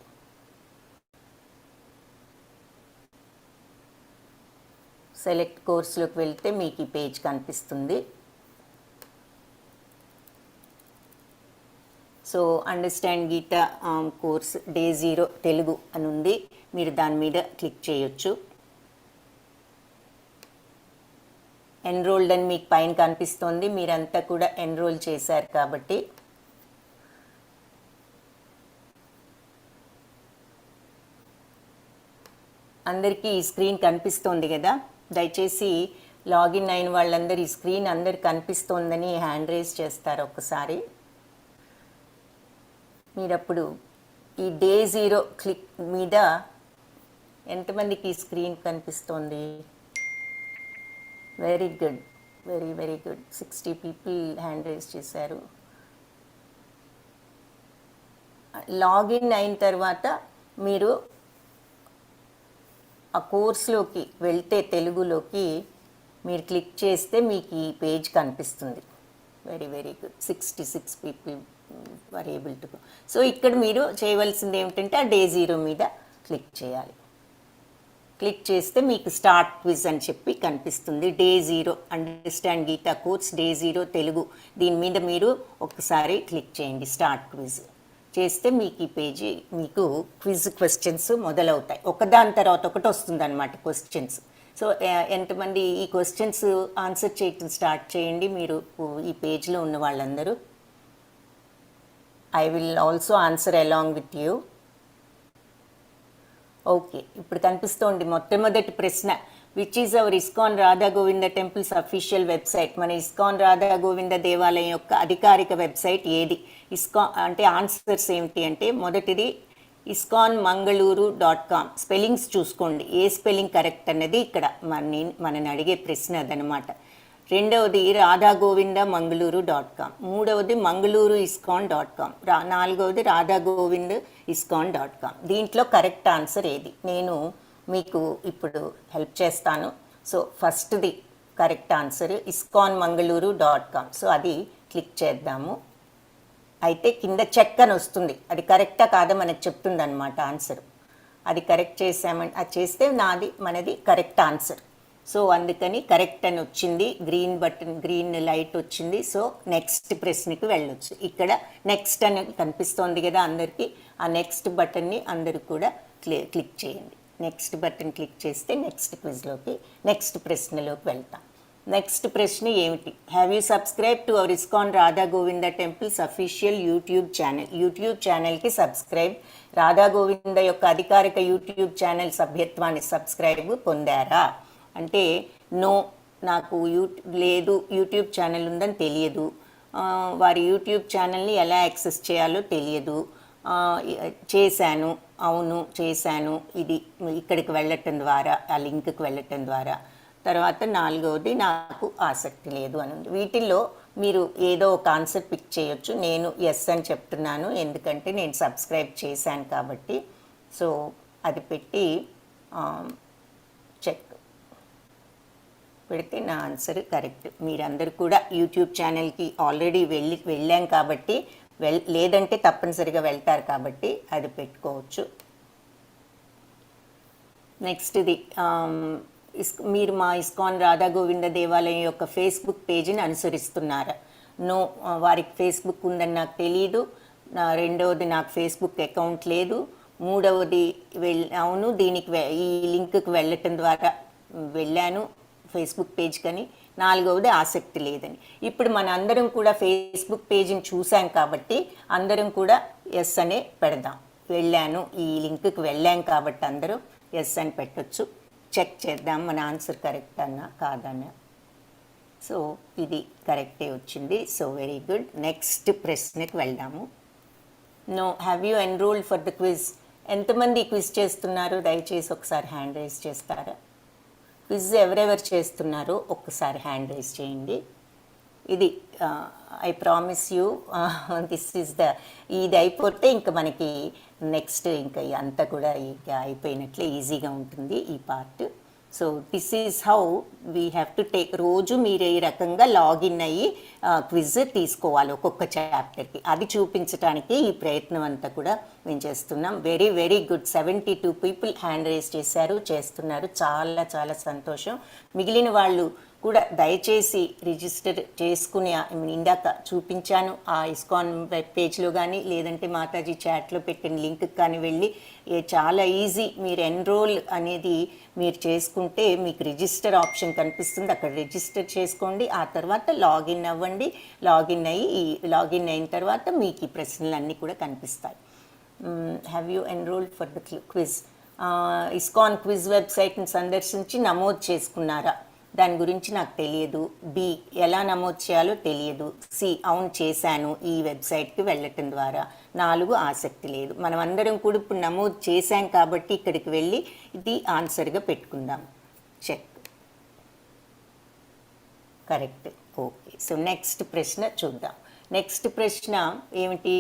సెలెక్ట్ కోర్స్లోకి వెళ్తే మీకు ఈ పేజ్ కనిపిస్తుంది. సో అండర్స్టాండ్ గీత కోర్స్ డే 0 తెలుగు అని ఉంది, మీరు దాని మీద క్లిక్ చేయొచ్చు. ఎన్రోల్డ్ అని మీకు పైన కనిపిస్తుంది, మీరంతా కూడా ఎన్రోల్ చేశారు కాబట్టి. అందరికీ ఈ స్క్రీన్ కనిపిస్తోంది కదా, దయచేసి లాగిన్ అయిన వాళ్ళందరూ ఈ స్క్రీన్ అందరు కనిపిస్తోందని హ్యాండ్ రేస్ చేస్తారు ఒక్కసారి. మీరప్పుడు ఈ డే 0 క్లిక్ మీద ఎంతమందికి ఈ స్క్రీన్ కనిపిస్తోంది? Very good, very very good. 60 people hand race చేశారు. లాగిన్ అయిన తర్వాత మీరు ఆ కోర్స్లోకి వెళ్తే తెలుగులోకి మీరు క్లిక్ చేస్తే మీకు ఈ పేజ్ కనిపిస్తుంది. Very very good, 66 people were able to go. So ఇక్కడ మీరు చేయవలసింది ఏమిటంటే ఆ డే 0 మీద క్లిక్ చేయాలి. క్లిక్ చేస్తే మీకు స్టార్ట్ క్విజ్ అని చెప్పి కనిపిస్తుంది. Day 0 understand Gita course day 0 Telugu, దీని మీద మీరు ఒకసారి క్లిక్ చేయండి. స్టార్ట్ క్విజ్ చేస్తే మీకు ఈ పేజీ మీకు క్విజ్ క్వశ్చన్స్ మొదలవుతాయి. ఒకదాని తర్వాత ఒకటి వస్తుంది అనమాట క్వశ్చన్స్. సో ఎంతమంది ఈ క్వశ్చన్స్ ఆన్సర్ చేయటం స్టార్ట్ చేయండి మీరు ఈ పేజ్లో ఉన్న వాళ్ళందరూ. I will also answer along with you. Okay, ఇప్పుడు కనిపిస్తోంది మొట్టమొదటి ప్రశ్న. Which is our ISKCON Radha Govinda temples official website? మన ఇస్కాన్ రాధా గోవింద దేవాలయం యొక్క అధికారిక వెబ్సైట్ ఏది? ఇస్కాన్ అంటే ఆన్సర్స్ ఏమిటి అంటే, మొదటిది ఇస్కాన్ మంగళూరు.com. స్పెల్లింగ్స్ చూసుకోండి, ఏ స్పెల్లింగ్ కరెక్ట్ అన్నది ఇక్కడ మనని అడిగే ప్రశ్న అదనమాట. రెండవది రాధా గోవింద మంగళూరు.com. మూడవది మంగళూరు ఇస్కాన్.com. నాలుగవది రాధా గోవింద్ ఇస్కాన్.com. దీంట్లో కరెక్ట్ ఆన్సర్ ఏది? నేను మీకు ఇప్పుడు హెల్ప్ చేస్తాను. సో ఫస్ట్ది కరెక్ట్ ఆన్సర్ iskonmangaluru.com. సో అది క్లిక్ చేద్దాము. అయితే కింద చెక్ అని వస్తుంది, అది కరెక్టా కాదా మనకు చెప్తుంది అనమాట ఆన్సర్. అది కరెక్ట్ చేసామంటే అది చేస్తే మనది కరెక్ట్ ఆన్సర్. సో అందుకని కరెక్ట్ అని వచ్చింది, గ్రీన్ లైట్ వచ్చింది. సో నెక్స్ట్ ప్రశ్నకి వెళ్ళొచ్చు. ఇక్కడ నెక్స్ట్ అని కనిపిస్తోంది కదా అందరికీ, ఆ నెక్స్ట్ బటన్ని అందరూ కూడా క్లిక్ చేయండి. నెక్స్ట్ బటన్ క్లిక్ చేస్తే నెక్స్ట్ ప్రశ్నలోకి వెళ్తాం. నెక్స్ట్ ప్రశ్న ఏమిటి? Have you subscribe to our ISKCON Radha Govinda temples official YouTube channel. YouTube ఛానల్కి సబ్స్క్రైబ్, రాధా గోవింద యొక్క అధికారిక యూట్యూబ్ ఛానల్ సభ్యత్వాన్ని సబ్స్క్రైబ్ పొందారా అంటే నో, నాకు లేదు, యూట్యూబ్ ఛానల్ ఉందని తెలియదు, వారి యూట్యూబ్ ఛానల్ని ఎలా యాక్సెస్ చేయాలో తెలియదు, చేశాను, అవును చేశాను, ఇది ఇక్కడికి వెళ్ళటం ద్వారా, ఆ లింక్కి వెళ్ళటం ద్వారా. తర్వాత 4వది నాకు ఆసక్తి లేదు అని ఉంది. వీటిల్లో మీరు ఏదో ఒక ఆన్సర్ పిక్ చేయొచ్చు. నేను ఎస్ అని చెప్తున్నాను, ఎందుకంటే నేను సబ్స్క్రైబ్ చేశాను కాబట్టి. సో అది పెట్టి చెక్ పెడితే నా ఆన్సర్ కరెక్ట్. మీరందరూ కూడా యూట్యూబ్ ఛానల్కి ఆల్రెడీ వెళ్ళాం కాబట్టి, లేదంటే తప్పనిసరిగా వెళ్తారు కాబట్టి అది పెట్టుకోవచ్చు. నెక్స్ట్ది మీరు మా ఇస్కాన్ రాధా గోవింద దేవాలయం యొక్క ఫేస్బుక్ పేజీని అనుసరిస్తున్నారా? నో, వారికి ఫేస్బుక్ ఉందని నాకు తెలియదు. రెండవది నాకు ఫేస్బుక్ అకౌంట్ లేదు. మూడవది అవును, ఈ లింక్కి వెళ్ళటం ద్వారా వెళ్ళాను ఫేస్బుక్ పేజ్ కని. 4వది ఆసక్తి లేదని. ఇప్పుడు మన అందరం కూడా ఫేస్బుక్ పేజీని చూసాం కాబట్టి అందరం కూడా ఎస్ అనే పెడదాం. వెళ్ళాను, ఈ లింక్కి వెళ్ళాం కాబట్టి అందరూ ఎస్ అని పెట్టచ్చు. చెక్ చేద్దాం మన ఆన్సర్ కరెక్ట్ అన్నా కాదన్నా. సో ఇది కరెక్టే వచ్చింది. So very good. నెక్స్ట్ ప్రశ్నకి వెళ్దాము. No, have you enrolled for the quiz. ఎంతమంది క్విజ్ చేస్తున్నారు? దయచేసి ఒకసారి హ్యాండ్ రైజ్ చేస్తారా? క్విజ్ ఎవరెవరు చేస్తున్నారో ఒక్కసారి హ్యాండ్ రైజ్ చేయండి. ఇది I promise you this is ఇది అయిపోతే ఇంకా మనకి నెక్స్ట్ ఇంకా అంతా కూడా ఇక అయిపోయినట్లే, ఈజీగా ఉంటుంది ఈ part. So this is how we have to take. రోజు మీరు ఈ రకంగా లాగిన్ అయ్యి క్విజ్ తీసుకోవాలి ఒక్కొక్క చాప్టర్కి. అది చూపించడానికి ఈ ప్రయత్నం అంతా కూడా మేము చేస్తున్నాం. Very very good. 72 people hand raise చేస్తున్నారు. చాలా చాలా సంతోషం. మిగిలిన వాళ్ళు కూడా దయచేసి రిజిస్టర్ చేసుకుని, ఇందాక చూపించాను ఆ ఇస్కాన్ వెబ్ పేజ్లో కానీ లేదంటే మాతాజీ చాట్లో పెట్టిన లింక్కి కానీ వెళ్ళి చాలా ఈజీ. మీరు ఎన్రోల్ అనేది మీరు చేసుకుంటే మీకు రిజిస్టర్ ఆప్షన్ కనిపిస్తుంది, అక్కడ రిజిస్టర్ చేసుకోండి. ఆ తర్వాత లాగిన్ అవ్వండి. లాగిన్ అయిన తర్వాత మీకు ఈ ప్రశ్నలు అన్నీ కూడా కనిపిస్తాయి. Have you enrolled for the quiz? ISKCON quiz వెబ్సైట్ని సందర్శించి నమోదు చేసుకున్నారా? దాని గురించి నాకు తెలియదు. బి, ఎలా నమోదు చేయాలో తెలియదు. సి, అవును చేశాను ఈ వెబ్సైట్కి వెళ్ళటం ద్వారా. 4, ఆసక్తి లేదు. మనం అందరం కూడా ఇప్పుడు నమోదు చేశాం కాబట్టి ఇక్కడికి వెళ్ళి ఇది ఆన్సర్గా పెట్టుకుందాం. Check. Correct. Okay. So next ప్రశ్న చూద్దాం. నెక్స్ట్ ప్రశ్న ఏమిటి?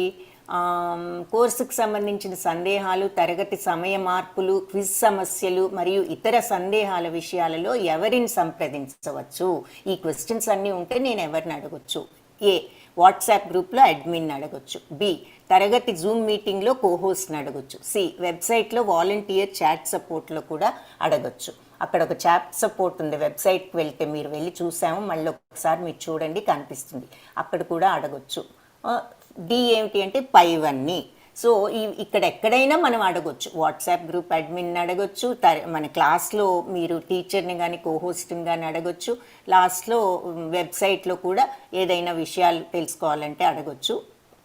కోర్సుకు సంబంధించిన సందేహాలు, తరగతి సమయ మార్పులు, క్విజ్ సమస్యలు మరియు ఇతర సందేహాల విషయాలలో ఎవరిని సంప్రదించవచ్చు? ఈ క్వశ్చన్స్ అన్నీ ఉంటే నేను ఎవరిని అడగొచ్చు? ఏ, వాట్సాప్ గ్రూప్లో అడ్మిన్ అడగొచ్చు. బి, తరగతి జూమ్ మీటింగ్లో కోహోస్ట్ని అడగొచ్చు. సి, వెబ్సైట్లో వాలంటీర్ చాట్ సపోర్ట్లో కూడా అడగొచ్చు. అక్కడ ఒక చాట్ సపోర్ట్ ఉంది, వెబ్సైట్కి వెళ్తే మీరు వెళ్ళి చూసాము, మళ్ళీ ఒకసారి మీరు చూడండి కనిపిస్తుంది, అక్కడ కూడా అడగొచ్చు. డి ఏమిటి అంటే పైవన్నీ. సో ఇక్కడ ఎక్కడైనా మనం అడగొచ్చు. వాట్సాప్ గ్రూప్ అడ్మిన్ అడగొచ్చు, మన క్లాస్లో మీరు టీచర్ని కానీ కోహోస్ట్ని కానీ అడగొచ్చు, లాస్ట్లో వెబ్సైట్లో కూడా ఏదైనా విషయాలు తెలుసుకోవాలంటే అడగొచ్చు.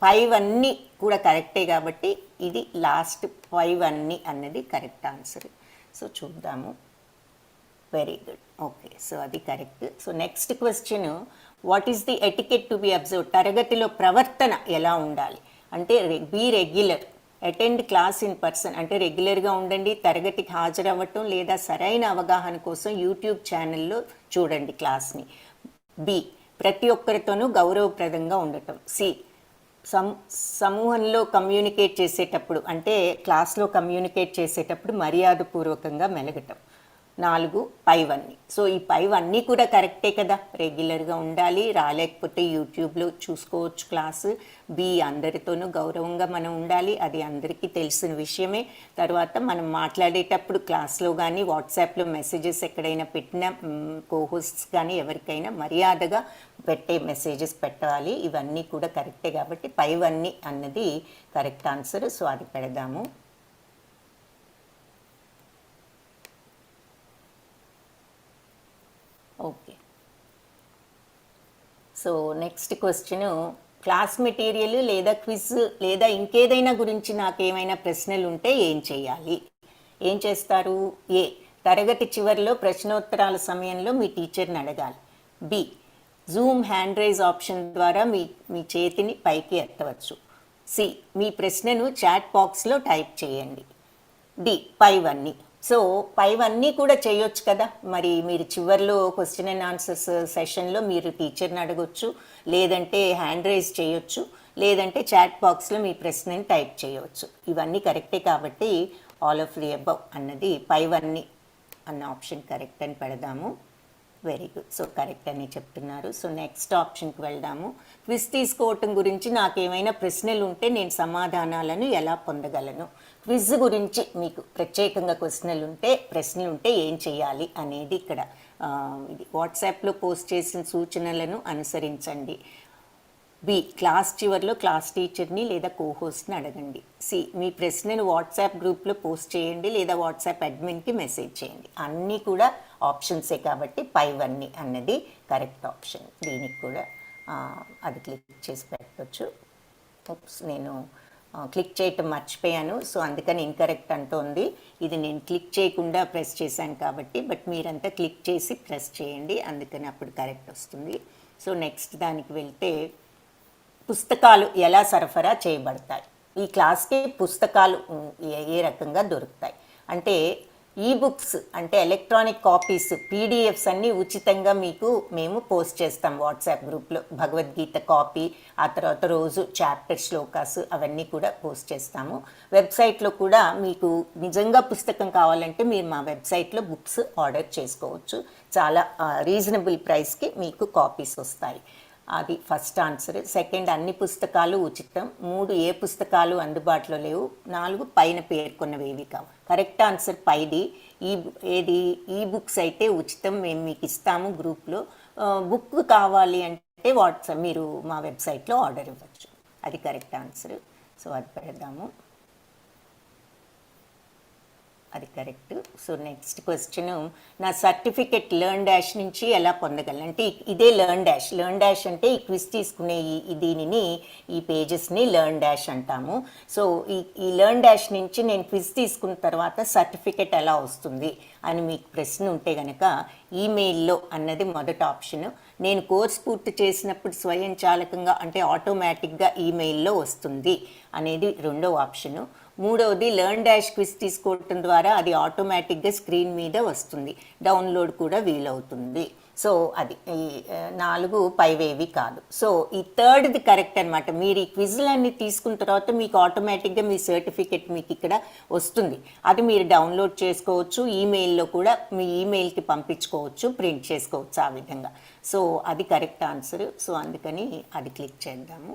పైవన్నీ కూడా కరెక్టే కాబట్టి ఇది లాస్ట్ పైవన్నీ అన్నది కరెక్ట్ ఆన్సర్. సో చూద్దాము. Very good. ఓకే, సో అది correct. So next question, what is the etiquette to be observe? తరగతిలో ప్రవర్తన ఎలా ఉండాలి అంటే be regular, attend class in person అంటే రెగ్యులర్గా ఉండండి, తరగతికి హాజరవ్వటం లేదా సరైన అవగాహన కోసం యూట్యూబ్ ఛానల్లో చూడండి క్లాస్ని. బి, ప్రతి ఒక్కరితోనూ గౌరవప్రదంగా ఉండటం. సి, సమూహంలో కమ్యూనికేట్ చేసేటప్పుడు అంటే క్లాస్లో కమ్యూనికేట్ చేసేటప్పుడు మర్యాదపూర్వకంగా మెలగటం. 4 పైవన్నీ. సో ఈ పైవన్నీ కూడా కరెక్టే కదా, రెగ్యులర్గా ఉండాలి, రాలేకపోతే యూట్యూబ్లో చూసుకోవచ్చు క్లాసు. బి అందరితోనూ గౌరవంగా మనం ఉండాలి, అది అందరికీ తెలిసిన విషయమే. తర్వాత మనం మాట్లాడేటప్పుడు క్లాస్లో కానీ వాట్సాప్లో మెసేజెస్ ఎక్కడైనా పెట్టిన కోహోస్ట్స్ కానీ ఎవరికైనా మర్యాదగా పెట్టే మెసేజెస్ పెట్టాలి. ఇవన్నీ కూడా కరెక్టే కాబట్టి పైవన్నీ అన్నది కరెక్ట్ ఆన్సర్. సో అది పెడదాము. Okay, so next question, class material లేదా క్విజ్ లేదా ఇంకేదైనా గురించి నాకేమైనా ప్రశ్నలు ఉంటే ఏం చేయాలి? ఏం చేస్తారు? ఏ, తరగతి చివరిలో ప్రశ్నోత్తరాల సమయంలో మీ టీచర్ని అడగాలి. B, zoom hand raise option ద్వారా మీ చేతిని పైకి ఎత్తవచ్చు. సి, మీ ప్రశ్నను చాట్ బాక్స్లో టైప్ చేయండి. డి, పైవన్నీ. సో పైవన్నీ కూడా చేయొచ్చు కదా, మరి మీరు చివరిలో క్వశ్చన్ అండ్ ఆన్సర్స్ సెషన్లో మీరు టీచర్ని అడగొచ్చు, లేదంటే హ్యాండ్ రైజ్ చేయొచ్చు, లేదంటే చాట్ బాక్స్లో మీ ప్రశ్నని టైప్ చేయవచ్చు. ఇవన్నీ కరెక్టే కాబట్టి ఆల్ ఆఫ్ ది అబవ్ అన్నది పైవన్నీ అన్న ఆప్షన్ కరెక్ట్ అని పెడదాము. వెరీ గుడ్, సో కరెక్ట్ అని చెప్తున్నారు. సో నెక్స్ట్ ఆప్షన్కి వెళ్దాము. క్విజ్ తీసుకోవటం గురించి నాకేమైనా ప్రశ్నలు ఉంటే నేను సమాధానాలను ఎలా పొందగలను? క్విజ్ గురించి మీకు ప్రత్యేకంగా ప్రశ్నలు ఉంటే ఏం చేయాలి అనేది ఇక్కడ ఇది వాట్సాప్లో పోస్ట్ చేసిన సూచనలను అనుసరించండి. బి, క్లాస్ చివరిలో క్లాస్ టీచర్ని లేదా కోహోస్ట్ని అడగండి. సి, మీ ప్రశ్నను వాట్సాప్ గ్రూప్లో పోస్ట్ చేయండి లేదా వాట్సాప్ అడ్మిన్కి మెసేజ్ చేయండి. అన్నీ కూడా ఆప్షన్సే కాబట్టి పైవన్నీ అన్నది కరెక్ట్ ఆప్షన్. దీనికి కూడా అది క్లిక్ చేసి పెట్టవచ్చు. నేను క్లిక్ చేయటం మర్చిపోయాను, సో అందుకని ఇన్కరెక్ట్ అంటోంది. ఇది నేను క్లిక్ చేయకుండా ప్రెస్ చేశాను కాబట్టి, బట్ మీరంతా క్లిక్ చేసి ప్రెస్ చేయండి, అందుకని అప్పుడు కరెక్ట్ వస్తుంది. సో నెక్స్ట్ దానికి వెళ్తే, పుస్తకాలు ఎలా సరఫరా చేయబడతాయి? ఈ క్లాస్కి పుస్తకాలు ఏ రకంగా దొరుకుతాయి అంటే, ఈబుక్స్ అంటే ఎలక్ట్రానిక్ కాపీస్, పీడిఎఫ్స్ అన్నీ ఉచితంగా మేము పోస్ట్ చేస్తాం వాట్సాప్ గ్రూప్లో. భగవద్గీత కాపీ, ఆ తర్వాత రోజు చాప్టర్ శ్లోకాస్ అవన్నీ కూడా పోస్ట్ చేస్తాము. వెబ్సైట్లో కూడా మీకు నిజంగా పుస్తకం కావాలంటే మీరు మా వెబ్సైట్లో బుక్స్ ఆర్డర్ చేసుకోవచ్చు. చాలా రీజనబుల్ ప్రైస్కి మీకు కాపీస్ వస్తాయి. అది ఫస్ట్ ఆన్సర్. సెకండ్, అన్ని పుస్తకాలు ఉచితం. 3, ఏ పుస్తకాలు అందుబాటులో లేవు. 4, పైన పేర్కొన్నవి ఏవి కావు. కరెక్ట్ ఆన్సర్ పైది. ఈ బుక్స్ అయితే ఉచితం, మేము మీకు ఇస్తాము గ్రూప్లో. బుక్ కావాలి అంటే వాట్సాప్ మీరు మా వెబ్సైట్లో ఆర్డర్ ఇవ్వచ్చు. అది కరెక్ట్ ఆన్సర్. సో అది పెడదాము, అది కరెక్ట్. సో నెక్స్ట్ క్వశ్చన్, నా సర్టిఫికెట్ లెర్న్ డాష్ నుంచి ఎలా పొందగలను? అంటే ఇదే లెర్న్ డాష్ అంటే ఈ క్విజ్ తీసుకునే దీనిని, ఈ పేజెస్ని లెర్న్ డాష్ అంటాము. సో ఈ లెర్న్ డాష్ నుంచి నేను క్విజ్ తీసుకున్న తర్వాత సర్టిఫికెట్ ఎలా వస్తుంది అని మీకు ప్రశ్న ఉంటే కనుక, ఈమెయిల్లో అన్నది మొదటి ఆప్షన్. నేను కోర్స్ పూర్తి చేసినప్పుడు స్వయంచాలకంగా అంటే ఆటోమేటిక్గా ఈమెయిల్లో వస్తుంది అనేది రెండో ఆప్షను. మూడవది, లెర్న్ డాష్ క్విజ్ తీసుకోవటం ద్వారా అది ఆటోమేటిక్గా స్క్రీన్ మీద వస్తుంది, డౌన్లోడ్ కూడా వీలవుతుంది. సో అది ఈ 4 పైవేవి కాదు. సో ఈ థర్డ్ది కరెక్ట్ అనమాట. మీరు ఈ క్విజ్లన్నీ తీసుకున్న తర్వాత మీకు ఆటోమేటిక్గా మీ సర్టిఫికెట్ మీకు ఇక్కడ వస్తుంది. అది మీరు డౌన్లోడ్ చేసుకోవచ్చు, ఈమెయిల్లో కూడా మీ ఈమెయిల్కి పంపించుకోవచ్చు, ప్రింట్ చేసుకోవచ్చు ఆ విధంగా. సో అది కరెక్ట్ ఆన్సర్. సో అందుకని అది క్లిక్ చేద్దాము.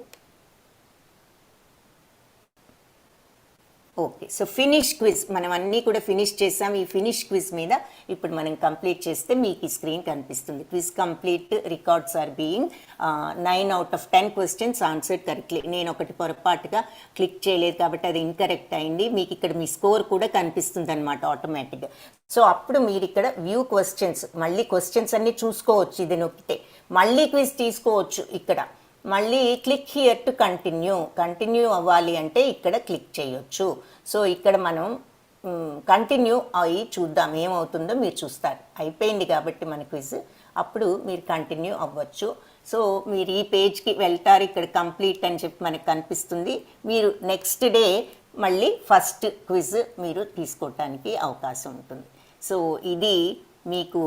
ఓకే, సో ఫినిష్ క్విజ్ మనం అన్నీ కూడా ఫినిష్ చేసాం. ఈ ఫినిష్ క్విజ్ మీద ఇప్పుడు మనం కంప్లీట్ చేస్తే మీకు ఈ స్క్రీన్ కనిపిస్తుంది. Quiz complete, records are being 9 out of 10 questions answered correctly. నేను ఒకటి పొరపాటుగా క్లిక్ చేయలేదు కాబట్టి అది ఇన్కరెక్ట్ అయింది. మీకు ఇక్కడ మీ స్కోర్ కూడా కనిపిస్తుంది అనమాట ఆటోమేటిక్గా. సో అప్పుడు మీరు ఇక్కడ వ్యూ క్వశ్చన్స్, మళ్ళీ క్వశ్చన్స్ అన్నీ చూసుకోవచ్చు. ఇది నొక్కితే మళ్ళీ క్విజ్ తీసుకోవచ్చు. ఇక్కడ మళ్ళీ క్లిక్ హియర్ టు కంటిన్యూ అవ్వాలి అంటే ఇక్కడ క్లిక్ చేయొచ్చు. సో ఇక్కడ మనం కంటిన్యూ అయ్యి చూద్దాం ఏమవుతుందో మీరు చూస్తారు. అయిపోయింది కాబట్టి మన క్విజ్, అప్పుడు మీరు కంటిన్యూ అవ్వచ్చు. సో మీరు ఈ పేజ్కి వెళ్తారు, ఇక్కడ కంప్లీట్ అని చెప్పి మనకు కనిపిస్తుంది. మీరు నెక్స్ట్ డే మళ్ళీ ఫస్ట్ క్విజ్ మీరు తీసుకోవటానికి అవకాశం ఉంటుంది. సో ఇది మీకు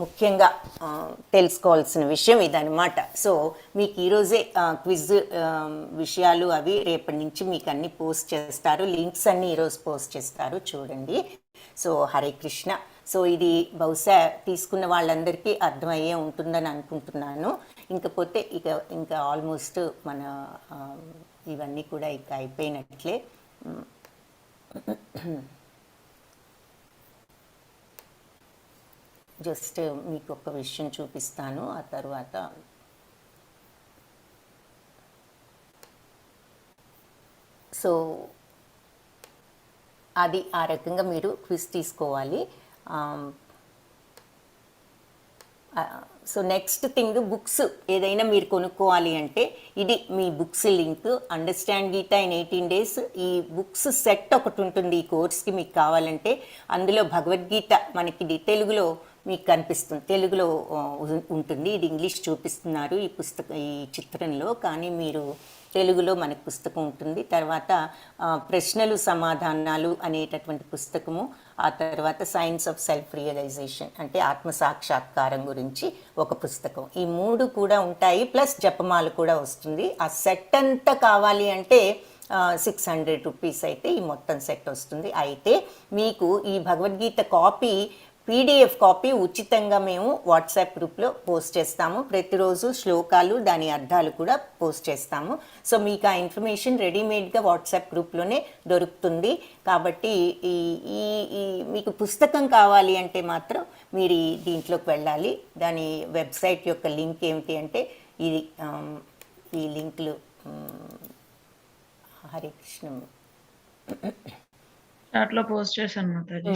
ముఖ్యంగా తెలుసుకోవాల్సిన విషయం ఇదనమాట. సో మీకు ఈరోజే క్విజ్ విషయాలు అవి రేపటి నుంచి మీకు అన్ని పోస్ట్ చేస్తారు, లింక్స్ అన్నీ ఈరోజు పోస్ట్ చేస్తారు, చూడండి. సో హరే కృష్ణ. సో ఇది బహుశా తీసుకున్న వాళ్ళందరికీ అర్థమయ్యే ఉంటుందని అనుకుంటున్నాను. ఇంకపోతే ఇంకా ఆల్మోస్ట్ మన ఇవన్నీ కూడా ఇక అయిపోయినట్లే. జస్ట్ మీకు ఒక విషయం చూపిస్తాను, ఆ తర్వాత సో అది ఆ రకంగా మీరు క్విజ్ తీసుకోవాలి. సో నెక్స్ట్ థింగ్, బుక్స్ ఏదైనా మీరు కొనుక్కోవాలి అంటే ఇది మీ books link, understand Gita in 18 days. ఈ బుక్స్ సెట్ ఒకటి ఉంటుంది ఈ కోర్స్కి, మీకు కావాలంటే. అందులో భగవద్గీత మనకి తెలుగులో మీకు కనిపిస్తుంది, తెలుగులో ఉంటుంది. ఇది ఇంగ్లీష్ చూపిస్తున్నారు ఈ చిత్రంలో, కానీ మీరు తెలుగులో మనకు పుస్తకం ఉంటుంది. తర్వాత ప్రశ్నలు సమాధానాలు అనేటటువంటి పుస్తకము, ఆ తర్వాత సైన్స్ ఆఫ్ సెల్ఫ్ రియలైజేషన్ అంటే ఆత్మసాక్షాత్కారం గురించి ఒక పుస్తకం. ఈ 3 కూడా ఉంటాయి, ప్లస్ జపమాల కూడా వస్తుంది. ఆ సెట్ అంతా కావాలి అంటే 600 రూపీస్ అయితే ఈ మొత్తం సెట్ వస్తుంది. అయితే మీకు ఈ భగవద్గీత కాపీ, PDF కాపీ ఉచితంగా మేము వాట్సాప్ గ్రూప్లో పోస్ట్ చేస్తాము. ప్రతిరోజు శ్లోకాలు, దాని అర్థాలు కూడా పోస్ట్ చేస్తాము. సో మీకు ఆ ఇన్ఫర్మేషన్ రెడీమేడ్గా వాట్సాప్ గ్రూప్లోనే దొరుకుతుంది. కాబట్టి ఈ మీకు పుస్తకం కావాలి అంటే మాత్రం మీరు దీంట్లోకి వెళ్ళాలి. దాని వెబ్సైట్ యొక్క లింక్ ఏమిటి అంటే ఇది, ఈ లింక్లు హరే కృష్ణ చాట్లో పోస్ట్ చేశాను మాతాజీ.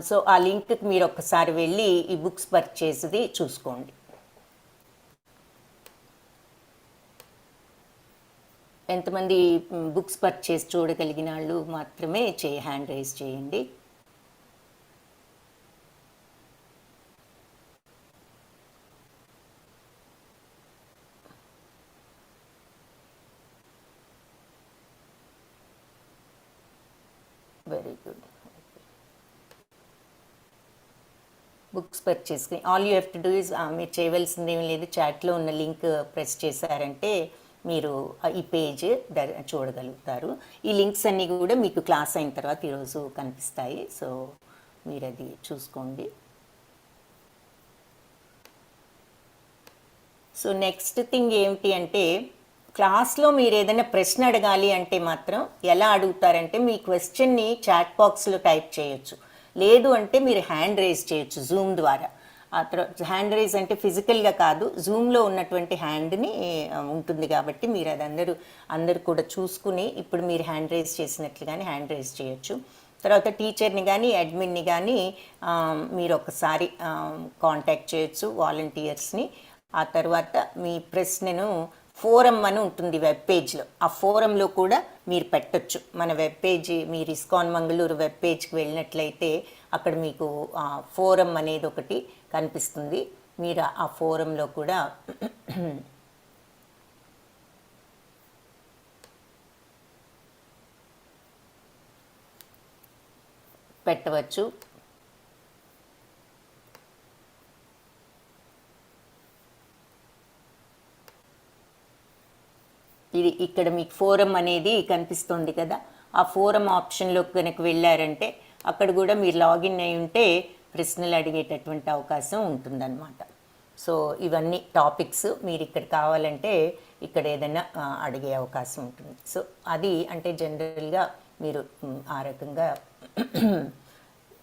సో ఆ లింక్కి మీరు ఒక్కసారి వెళ్ళి ఈ బుక్స్ పర్చేస్ది చూసుకోండి. ఎంతమంది బుక్స్ పర్చేస్ చూడగలిగిన వాళ్ళు మాత్రమే హ్యాండ్ రైజ్ చేయండి. Very good. బుక్స్ పర్చేస్కి all you have to do is, మీరు చేయవలసింది ఏమీ లేదు, చాట్లో ఉన్న లింక్ ప్రెస్ చేశారంటే మీరు ఈ పేజ్ చూడగలుగుతారు. ఈ లింక్స్ అన్నీ కూడా మీకు క్లాస్ అయిన తర్వాత ఈరోజు కనిపిస్తాయి. సో మీరు అది చూసుకోండి. సో నెక్స్ట్ థింగ్ ఏమిటి అంటే, క్లాస్లో మీరు ఏదైనా ప్రశ్న అడగాలి అంటే మాత్రం ఎలా అడుగుతారంటే, మీ క్వశ్చన్ని చాట్ బాక్స్లో టైప్ చేయొచ్చు, లేదు అంటే మీరు హ్యాండ్ రైజ్ చేయొచ్చు జూమ్ ద్వారా. ఆ తర్వాత హ్యాండ్ రైజ్ అంటే ఫిజికల్గా కాదు, జూమ్లో ఉన్నటువంటి హ్యాండ్ని ఉంటుంది కాబట్టి మీరు అది అందరూ కూడా చూసుకుని ఇప్పుడు మీరు హ్యాండ్ రైజ్ చేసినట్లుగానే హ్యాండ్ రైజ్ చేయొచ్చు. తర్వాత టీచర్ని కానీ అడ్మిన్ని కానీ మీరు ఒకసారి కాంటాక్ట్ చేయొచ్చు, వాలంటీర్స్ని. ఆ తర్వాత మీ ప్రశ్నను ఫోరం అని ఉంటుంది వెబ్ పేజ్లో, ఆ ఫోరంలో కూడా మీరు పెట్టొచ్చు. మన వెబ్ పేజీ, మీరు ఇస్కాన్ మంగళూరు వెబ్ పేజ్కి వెళ్ళినట్లయితే అక్కడ మీకు ఫోరం అనేది ఒకటి కనిపిస్తుంది. మీరు ఆ ఫోరంలో కూడా పెట్టవచ్చు. ఇది ఇక్కడ మీకు ఫోరం అనేది కనిపిస్తుంది కదా, ఆ ఫోరం ఆప్షన్లోకి కనుక వెళ్ళారంటే అక్కడ కూడా మీరు లాగిన్ అయి ఉంటే ప్రశ్నలు అడిగేటటువంటి అవకాశం ఉంటుందన్నమాట. సో ఇవన్నీ టాపిక్స్ మీరు ఇక్కడ కావాలంటే ఇక్కడ ఏదైనా అడిగే అవకాశం ఉంటుంది. సో అది అంటే జనరల్గా మీరు ఆ రకంగా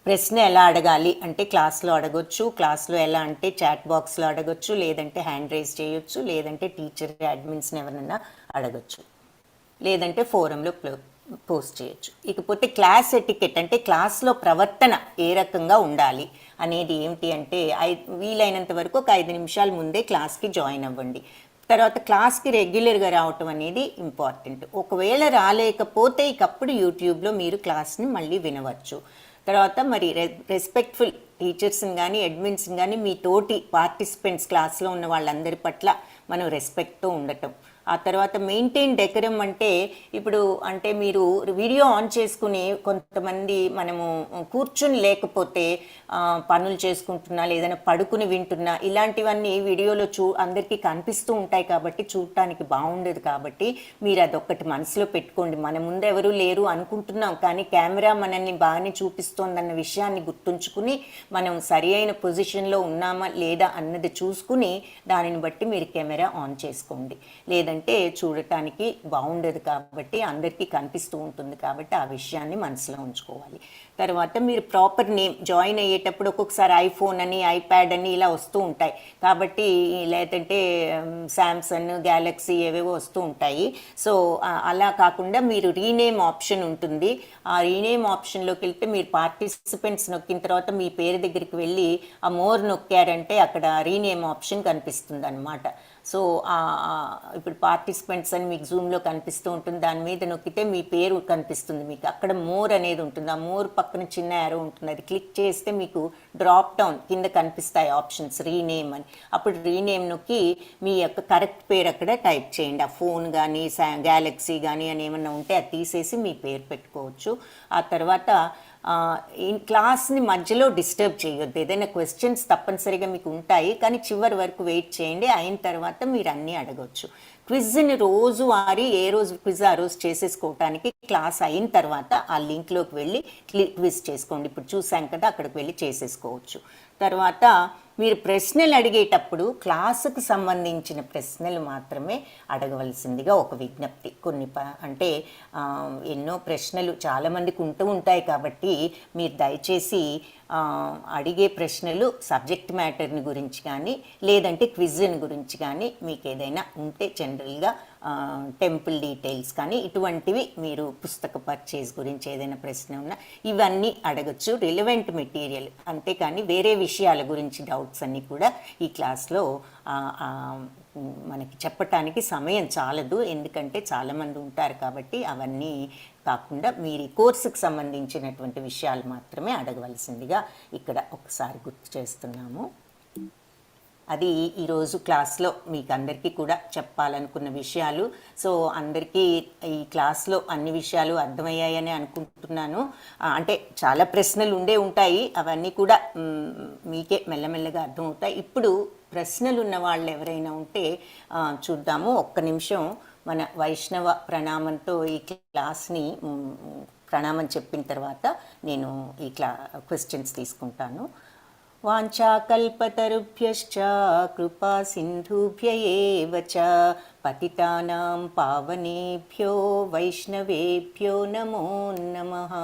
ప్రశ్న ఎలా అడగాలి అంటే క్లాస్లో అడగొచ్చు, క్లాస్లో ఎలా అంటే చాట్ బాక్స్లో అడగొచ్చు, లేదంటే హ్యాండ్ రైజ్ చేయొచ్చు, లేదంటే టీచర్ అడ్మిన్స్ని ఎవరైనా అడగొచ్చు, లేదంటే ఫోరంలో పోస్ట్ చేయొచ్చు. ఇకపోతే క్లాస్ ఎటికెట్ అంటే క్లాస్లో ప్రవర్తన ఏ రకంగా ఉండాలి అనేది ఏమిటి అంటే, వీలైనంత వరకు ఒక 5 నిమిషాల ముందే క్లాస్కి జాయిన్ అవ్వండి. తర్వాత క్లాస్కి రెగ్యులర్గా రావటం అనేది ఇంపార్టెంట్. ఒకవేళ రాలేకపోతే ఇకప్పుడు యూట్యూబ్లో మీరు క్లాస్ని మళ్ళీ వినవచ్చు. తర్వాత మరి రెస్పెక్ట్ఫుల్ టీచర్స్ని కానీ అడ్మిన్స్ని కానీ మీ తోటి పార్టిసిపెంట్స్ క్లాస్లో ఉన్న వాళ్ళందరి పట్ల మనం రెస్పెక్ట్తో ఉండటం, ఆ తర్వాత మెయింటైన్ డెకరం అంటే ఇప్పుడు అంటే మీరు వీడియో ఆన్ చేసుకుని కొంతమంది మనము కూర్చుని లేకపోతే పనులు చేసుకుంటున్నా లేదైనా పడుకుని వింటున్నా ఇలాంటివన్నీ వీడియోలో అందరికీ కనిపిస్తూ ఉంటాయి కాబట్టి చూడటానికి బాగుండదు. కాబట్టి మీరు అదొక్కటి మనసులో పెట్టుకోండి. మన ముందు ఎవరు లేరు అనుకుంటున్నాం కానీ కెమెరా మనల్ని బాగానే చూపిస్తోందన్న విషయాన్ని గుర్తుంచుకుని మనం సరి అయిన పొజిషన్లో ఉన్నామా లేదా అన్నది చూసుకుని దానిని బట్టి మీరు కెమెరా ఆన్ చేసుకోండి. లేదంటే చూడటానికి బాగుండదు కాబట్టి అందరికీ కనిపిస్తూ ఉంటుంది కాబట్టి ఆ విషయాన్ని మనసులో ఉంచుకోవాలి. తర్వాత మీరు ప్రాపర్ నేమ్ జాయిన్ అయ్యేటప్పుడు ఒక్కొక్కసారి ఐఫోన్ అని ఐప్యాడ్ అని ఇలా వస్తూ ఉంటాయి కాబట్టి లేదంటే శాంసంగ్ గ్యాలక్సీ ఏవేవో వస్తూ ఉంటాయి. సో అలా కాకుండా మీరు రీనేమ్ ఆప్షన్ ఉంటుంది. ఆ రీనేమ్ ఆప్షన్లోకి వెళ్తే మీరు పార్టిసిపెంట్స్ నొక్కిన తర్వాత మీ పేరు దగ్గరికి వెళ్ళి ఆ మోర్ నొక్కారంటే అక్కడ రీనేమ్ ఆప్షన్ కనిపిస్తుంది అనమాట. సో ఇప్పుడు పార్టిసిపెంట్స్ అని మీకు జూమ్లో కనిపిస్తూ ఉంటుంది. దాని మీద నొక్కితే మీ పేరు కనిపిస్తుంది. మీకు అక్కడ మోర్ అనేది ఉంటుంది. ఆ మోర్ పక్కన చిన్న యారో ఉంటుంది. అది క్లిక్ చేస్తే మీకు డ్రాప్ డౌన్ కింద కనిపిస్తాయి ఆప్షన్స్ రీనేమ్ అని. అప్పుడు రీనేమ్ నొక్కి మీ యొక్క కరెక్ట్ పేరు అక్కడ టైప్ చేయండి. ఆ ఫోన్ కానీ గ్యాలక్సీ కానీ అని ఏమన్నా ఉంటే అది తీసేసి మీ పేరు పెట్టుకోవచ్చు. ఆ తర్వాత ఈ క్లాస్ని మధ్యలో డిస్టర్బ్ చేయొద్దు. ఏదైనా క్వశ్చన్స్ తప్పనిసరిగా మీకు ఉంటాయి కానీ చివరి వరకు వెయిట్ చేయండి. అయిన తర్వాత మీరు అన్నీ అడగవచ్చు. క్విజ్ని రోజువారీ ఏ రోజు క్విజ్ ఆ రోజు చేసేసుకోవటానికి క్లాస్ అయిన తర్వాత ఆ లింక్లోకి వెళ్ళి క్విజ్ చేసుకోండి. ఇప్పుడు చూసాం కదా అక్కడికి వెళ్ళి చేసేసుకోవచ్చు. తర్వాత మీరు ప్రశ్నలు అడిగేటప్పుడు క్లాసుకు సంబంధించిన ప్రశ్నలు మాత్రమే అడగవలసిందిగా ఒక విజ్ఞప్తి. కొన్ని అంటే ఎన్నో ప్రశ్నలు చాలామందికి ఉంటూ ఉంటాయి కాబట్టి మీరు దయచేసి అడిగే ప్రశ్నలు సబ్జెక్ట్ మ్యాటర్ని గురించి కానీ లేదంటే క్విజ్ని గురించి కానీ మీకు ఏదైనా ఉంటే జనరల్గా టెంపుల్ డీటెయిల్స్ కానీ ఇటువంటివి మీరు పుస్తక పర్చేజ్ గురించి ఏదైనా ప్రశ్న ఉన్నా ఇవన్నీ అడగచ్చు. రిలవెంట్ మెటీరియల్ అంతేకాని వేరే విషయాల గురించి డౌట్స్ అన్నీ కూడా ఈ క్లాస్లో మనకి చెప్పటానికి సమయం చాలదు. ఎందుకంటే చాలామంది ఉంటారు కాబట్టి అవన్నీ కాకుండా మీరు కోర్సుకు సంబంధించినటువంటి విషయాలు మాత్రమే అడగవలసిందిగా ఇక్కడ ఒకసారి గుర్తు చేస్తున్నాము. అది ఈరోజు క్లాస్లో మీకు అందరికీ కూడా చెప్పాలనుకున్న విషయాలు. సో అందరికీ ఈ క్లాస్లో అన్ని విషయాలు అర్థమయ్యాయని అనుకుంటున్నాను. అంటే చాలా ప్రశ్నలు ఉంటాయి అవన్నీ కూడా మీకే మెల్లమెల్లగా అర్థమవుతాయి. ఇప్పుడు ప్రశ్నలు ఉన్న వాళ్ళు ఎవరైనా ఉంటే చూద్దాము. ఒక్క నిమిషం మన వైష్ణవ ప్రణామంతో ఈ క్లాస్ని ప్రణామం చెప్పిన తర్వాత నేను ఈ క్వశ్చన్స్ తీసుకుంటాను. వాంఛాకల్పతరుభ్యశ్చ కృపా సింధుభ్య ఏవ చ పతితానాం పావనేభ్యో వైష్ణవేభ్యో నమో నమః.